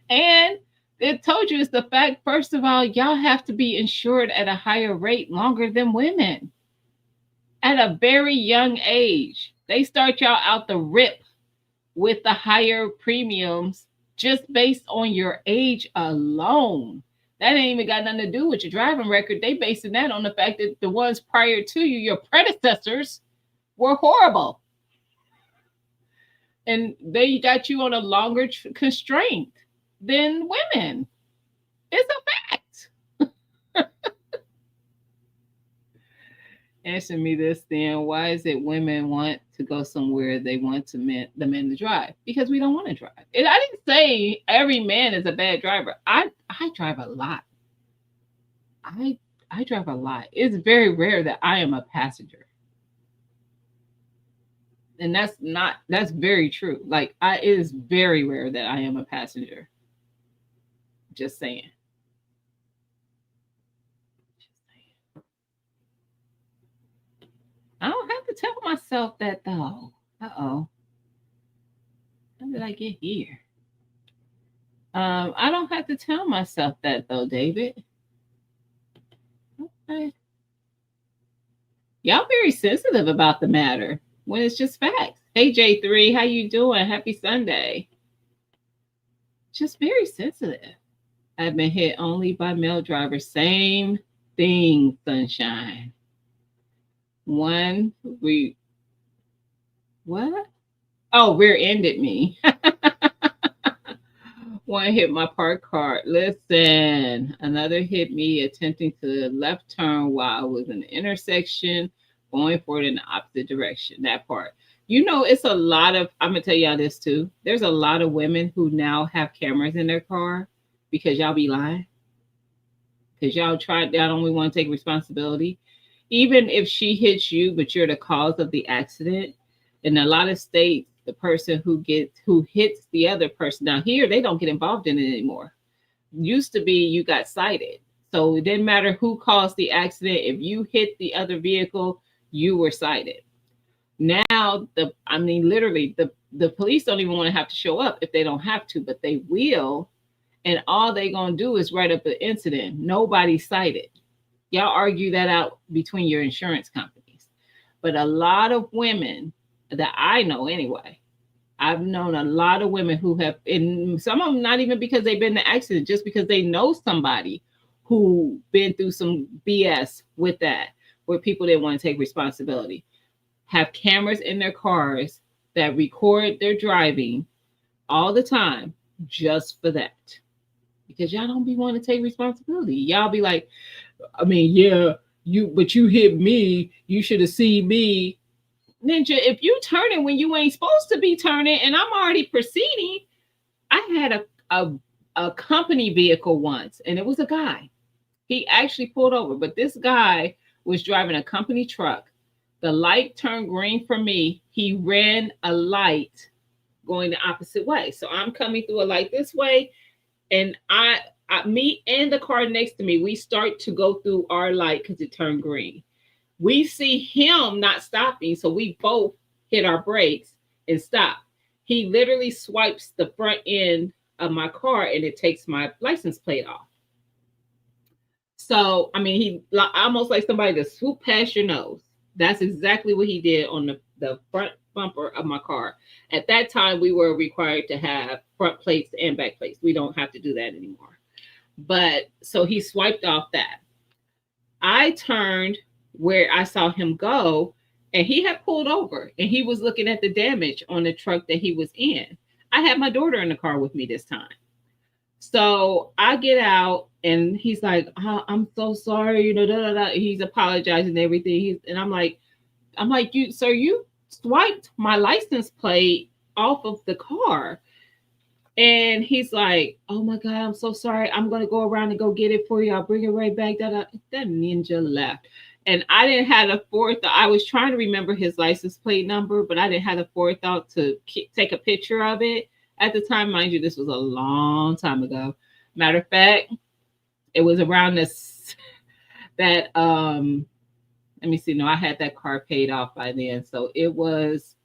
Speaker 1: And it told you it's the fact, first of all, y'all have to be insured at a higher rate longer than women. At a very young age. They start y'all out the rip with the higher premiums just based on your age alone. That ain't even got nothing to do with your driving record. They basing that on the fact that the ones prior to you, your predecessors, were horrible. And they got you on a longer constraint than women. It's a fact. Answer me this then. Why is it women want to go somewhere they want the men to drive? Because we don't want to drive. And I didn't say every man is a bad driver. I drive a lot. I I drive a lot. It's very rare that I am a passenger. And that's very true. Like it is very rare that I am a passenger. Just saying. I don't have to tell myself that though. Uh-oh. How did I get here? I don't have to tell myself that though, David. Okay. Y'all very sensitive about the matter when it's just facts. Hey J3, how you doing? Happy Sunday. Just very sensitive. I've been hit only by male drivers. Same thing, sunshine. One what? Oh, rear-ended me. One hit my park car. Listen, another hit me attempting to left turn while I was in the intersection, going forward in the opposite direction. That part. You know, it's a lot of, I'm going to tell y'all this too. There's a lot of women who now have cameras in their car because y'all be lying. Because y'all y'all only want to take responsibility. Even if she hits you, but you're the cause of the accident. In a lot of states, the person who hits the other person, now here they don't get involved in it anymore. Used to be you got cited, so it didn't matter who caused the accident. If you hit the other vehicle, you were cited. Now literally the police don't even want to have to show up if they don't have to, but they will, and all they gonna do is write up an incident. Nobody cited. Y'all argue that out between your insurance companies. But a lot of women that I know anyway, I've known a lot of women who have, and some of them not even because they've been in an accident, just because they know somebody who been through some BS with that, where people didn't want to take responsibility, have cameras in their cars that record their driving all the time just for that. Because y'all don't be wanting to take responsibility. Y'all be like, I mean, yeah, but you hit me. You should have seen me. Ninja, if you turning when you ain't supposed to be turning and I'm already proceeding, I had a company vehicle once and it was a guy. He actually pulled over, but this guy was driving a company truck. The light turned green for me. He ran a light going the opposite way. So I'm coming through a light this way, and me and the car next to me, we start to go through our light because it turned green. We see him not stopping, so we both hit our brakes and stop. He literally swipes the front end of my car and it takes my license plate off. So, I mean, he almost like somebody to swoop past your nose. That's exactly what he did on the front bumper of my car. At that time, we were required to have front plates and back plates. We don't have to do that anymore. But so he swiped off that. I turned where I saw him go, and he had pulled over and he was looking at the damage on the truck that he was in. I had my daughter in the car with me this time. So I get out and he's like, oh, I'm so sorry, you know, da, da, da. He's apologizing and everything. And I'm like, you swiped my license plate off of the car. And he's like, oh my God, I'm so sorry. I'm going to go around and go get it for you. I'll bring it right back. That ninja left. And I didn't have a forethought. I was trying to remember his license plate number, but I didn't have the forethought to take a picture of it. At the time, mind you, this was a long time ago. Matter of fact, it was around let me see. No, I had that car paid off by then. So it was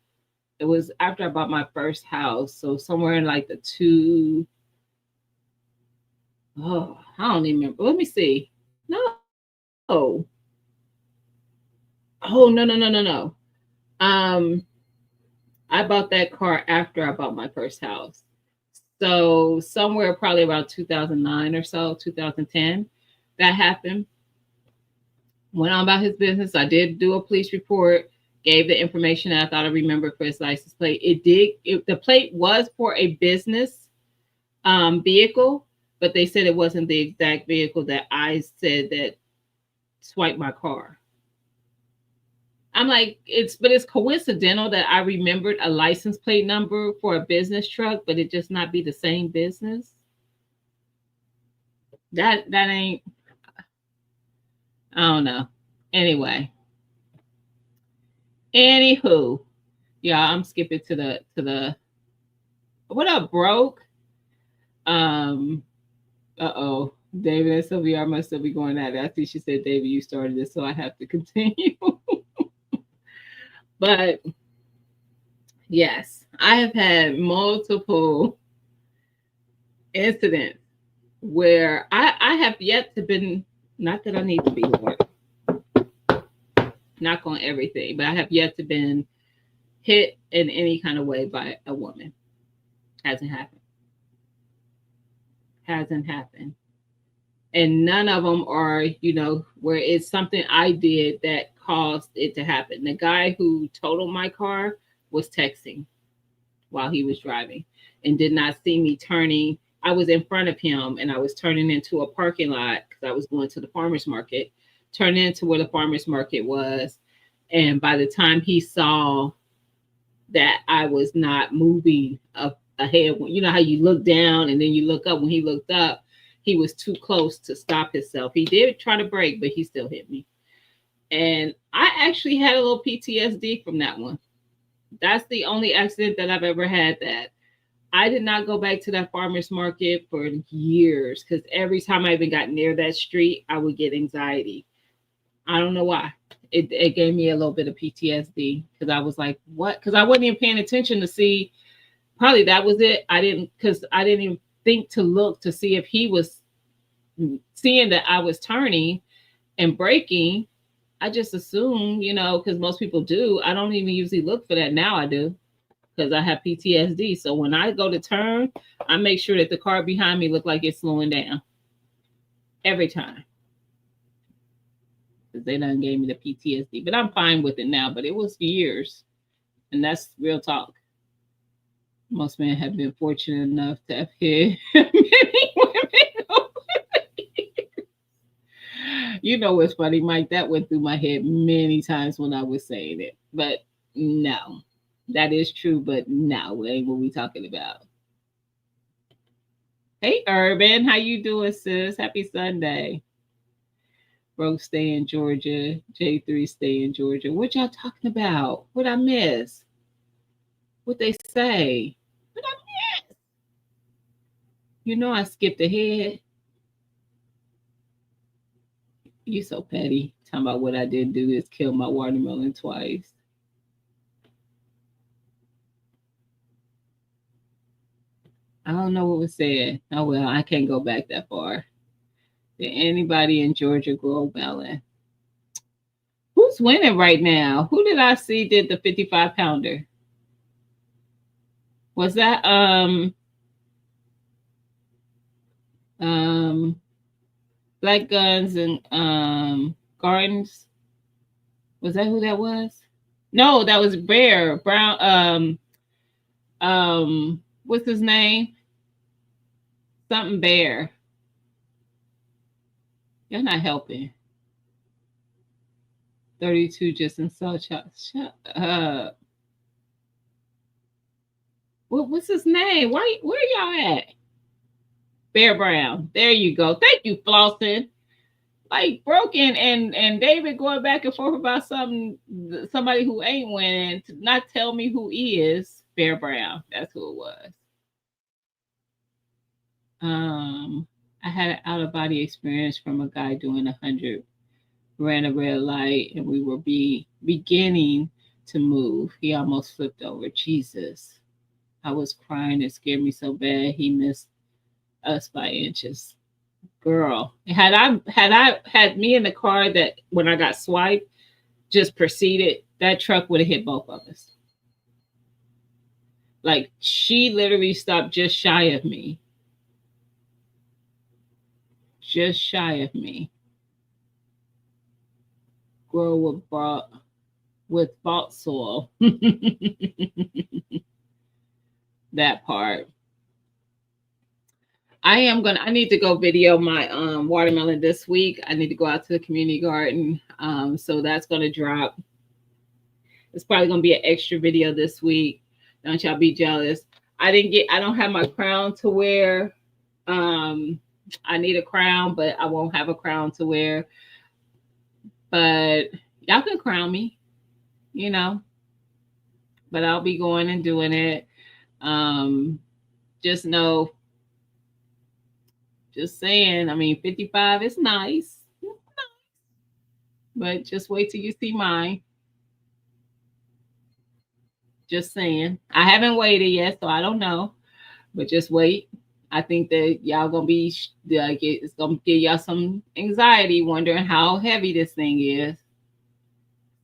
Speaker 1: after I bought my first house. So somewhere in like I don't even remember. Let me see. No. Oh, no. I bought that car after I bought my first house. So somewhere probably about 2009 or so, 2010, that happened. Went on about his business. I did do a police report, gave the information I thought I remembered for his license plate. The plate was for a business vehicle, but they said it wasn't the exact vehicle that I said that swiped my car. I'm like, it's coincidental that I remembered a license plate number for a business truck, but it just not be the same business. That ain't, I don't know. Anyway, anywho, yeah, I'm skipping to the what up, broke? Um, uh-oh. David and Sylvia must still be going at it. I think she said, David, you started this, so I have to continue. But yes, I have had multiple incidents where I have yet to been, not that I need to be Lord, knock on everything, but I have yet to been hit in any kind of way by a woman. Hasn't happened. Hasn't happened. And none of them are, where it's something I did that caused it to happen. The guy who totaled my car was texting while he was driving and did not see me turning. I was in front of him and I was turning into a parking lot because I was going to the farmer's market, turning into where the farmer's market was. And by the time he saw that I was not moving up ahead, you know how you look down and then you look up, when he looked up, he was too close to stop himself. He did try to brake, but he still hit me. And I actually had a little PTSD from that one. That's the only accident that I've ever had that. I did not go back to that farmer's market for years because every time I even got near that street, I would get anxiety. I don't know why. It gave me a little bit of PTSD because I was like, what? Because I wasn't even paying attention to see. Probably that was it. I didn't even think to look to see if he was seeing that I was turning and braking. I just assumed, because most people do. I don't even usually look for that. Now I do because I have PTSD. So when I go to turn, I make sure that the car behind me look like it's slowing down every time. Because they done gave me the PTSD, but I'm fine with it now. But it was years, and that's real talk. Most men have been fortunate enough to have hit many women. You know what's funny, Mike? That went through my head many times when I was saying it. But no, that is true. But no, it ain't what we talking about. Hey, Urban, how you doing, sis? Happy Sunday. Broke stay in Georgia. J3 stay in Georgia. What y'all talking about? What I miss? What they say? What I miss? I skipped ahead. You so petty. Talking about what I didn't do is kill my watermelon twice. I don't know what was said. Oh well, I can't go back that far. Did anybody in Georgia grow melon? Who's winning right now? Who did I see did the 55 pounder? Was that Black Guns and Gardens? Was that who that was? No, that was Bear Brown. What's his name? Something Bear. You're not helping. 32 just insult y'all. Shut up. What's his name? Where y'all at? Bear Brown. There you go. Thank you, Flossin. Like Broken and David going back and forth about somebody who ain't winning to not tell me who is. Bear Brown. That's who it was. I had an out of body experience from a guy doing 100, ran a red light, and we were beginning to move. He almost flipped over. Jesus. I was crying. It scared me so bad. He missed us by inches. Girl, had I had me in the car that when I got swiped just proceeded, that truck would have hit both of us. Like she literally stopped just shy of me. Just shy of me. Grow with bought soil. That part. I need to go video my watermelon this week. I need to go out to the community garden. So that's gonna drop It's probably gonna be an extra video this week. Don't y'all be jealous. I don't have my crown to wear. I need a crown, but I won't have a crown to wear. But y'all can crown me, you know. But I'll be going and doing it. Just know, just saying, I mean, 55 is nice. But just wait till you see mine. Just saying. I haven't waited yet, so I don't know. But just wait. I think that y'all gonna be like it's gonna give y'all some anxiety, wondering how heavy this thing is.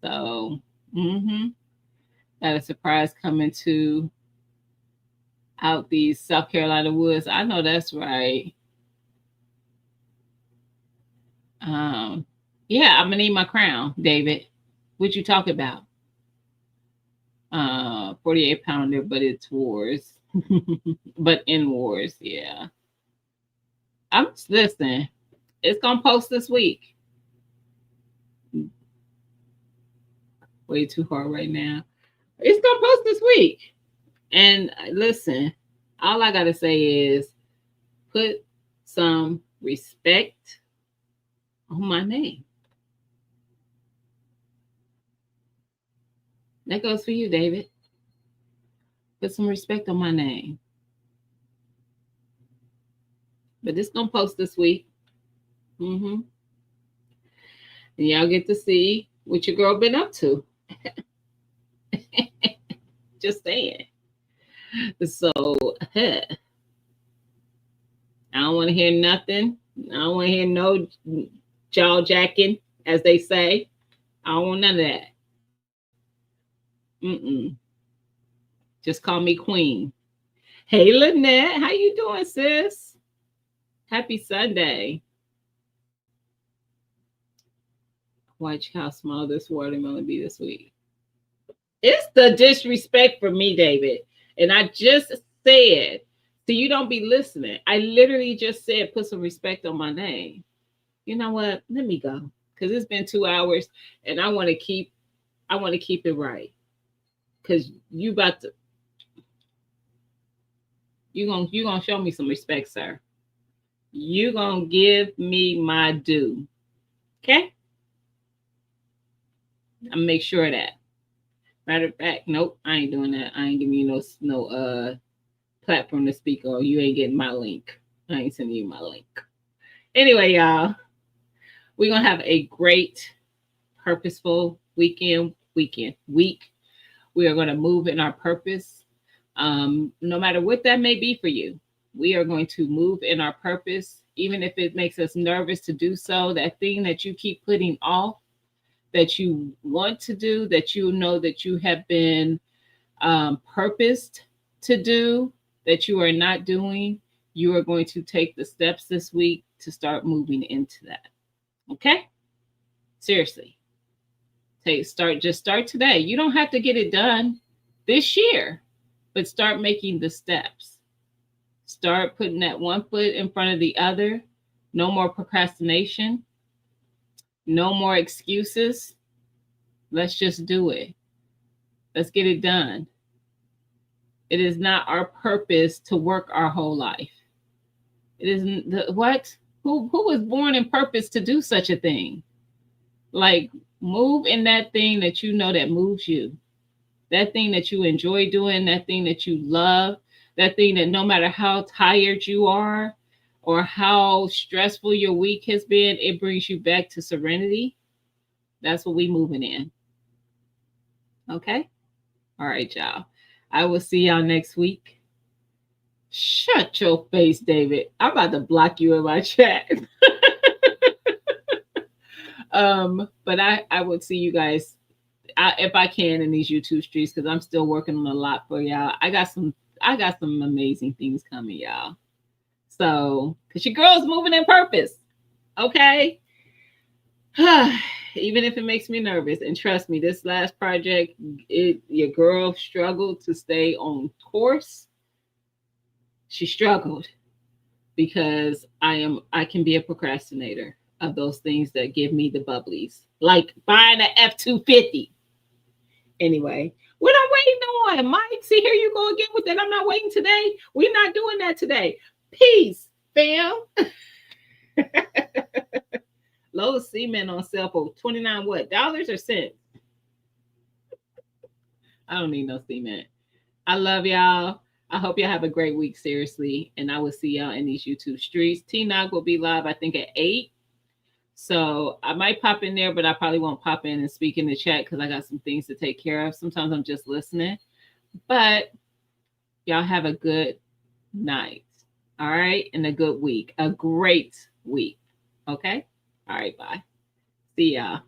Speaker 1: So, got a surprise coming to out these South Carolina woods. I know that's right. Yeah, I'm gonna need my crown, David. What you talk about? 48 pounder, but it's wars. But in wars, yeah. I'm listening. It's gonna post this week. Way too hard right now. It's gonna post this week. And listen, all I gotta say is put some respect on my name. That goes for you, David. Put some respect on my name. But this gonna post this week. And y'all get to see what your girl been up to. Just saying. So I don't want to hear nothing. I don't want to hear no jaw jacking, as they say. I don't want none of that. Just call me Queen. Hey, Lynette, how you doing, sis? Happy Sunday. Watch how small this watermelon be this week. It's the disrespect for me, David. And I just said, so you don't be listening. I literally just said, put some respect on my name. You know what? Let me go. Because it's been 2 hours and I want to keep it right. Because you gonna show me some respect, sir. You gonna give me my due. Okay? I'll make sure of that. Matter of fact, nope, I ain't doing that. I ain't giving you no platform to speak on. You ain't getting my link. I ain't sending you my link. Anyway, y'all, we're gonna have a great, purposeful week. We are gonna move in our purpose. No matter what that may be for you, we are going to move in our purpose, even if it makes us nervous to do so. That thing that you keep putting off, that you want to do, that you know that you have been purposed to do, that you are not doing, you are going to take the steps this week to start moving into that. Okay? Seriously. Start today. You don't have to get it done this year, but start making the steps. Start putting that one foot in front of the other. No more procrastination. No more excuses. Let's just do it. Let's get it done. It is not our purpose to work our whole life. It isn't what? Who was born in purpose to do such a thing? Like, move in that thing that you know that moves you. That thing that you enjoy doing, that thing that you love, that thing that no matter how tired you are or how stressful your week has been, it brings you back to serenity. That's what we moving in. Okay? All right, y'all. I will see y'all next week. Shut your face, David. I'm about to block you in my chat. But I would see you guys if I can in these YouTube streets, because I'm still working on a lot for y'all. I got some amazing things coming, y'all. So, because your girl's moving in purpose. Okay. Even if it makes me nervous. And trust me, this last project, your girl struggled to stay on course. She struggled because I can be a procrastinator of those things that give me the bubblies. Like buying an F-250. Anyway, what I'm waiting on, Mike. See, here you go again with that. I'm not waiting today. We're not doing that today. Peace, fam. Lowe's cement on sale for 29 what? Dollars or cents? I don't need no cement. I love y'all. I hope y'all have a great week, seriously. And I will see y'all in these YouTube streets. T-Nog will be live, I think, at 8. So I might pop in there, but I probably won't pop in and speak in the chat because I got some things to take care of. Sometimes I'm just listening. But y'all have a good night. All right. And a good week. A great week. Okay. All right. Bye. See y'all.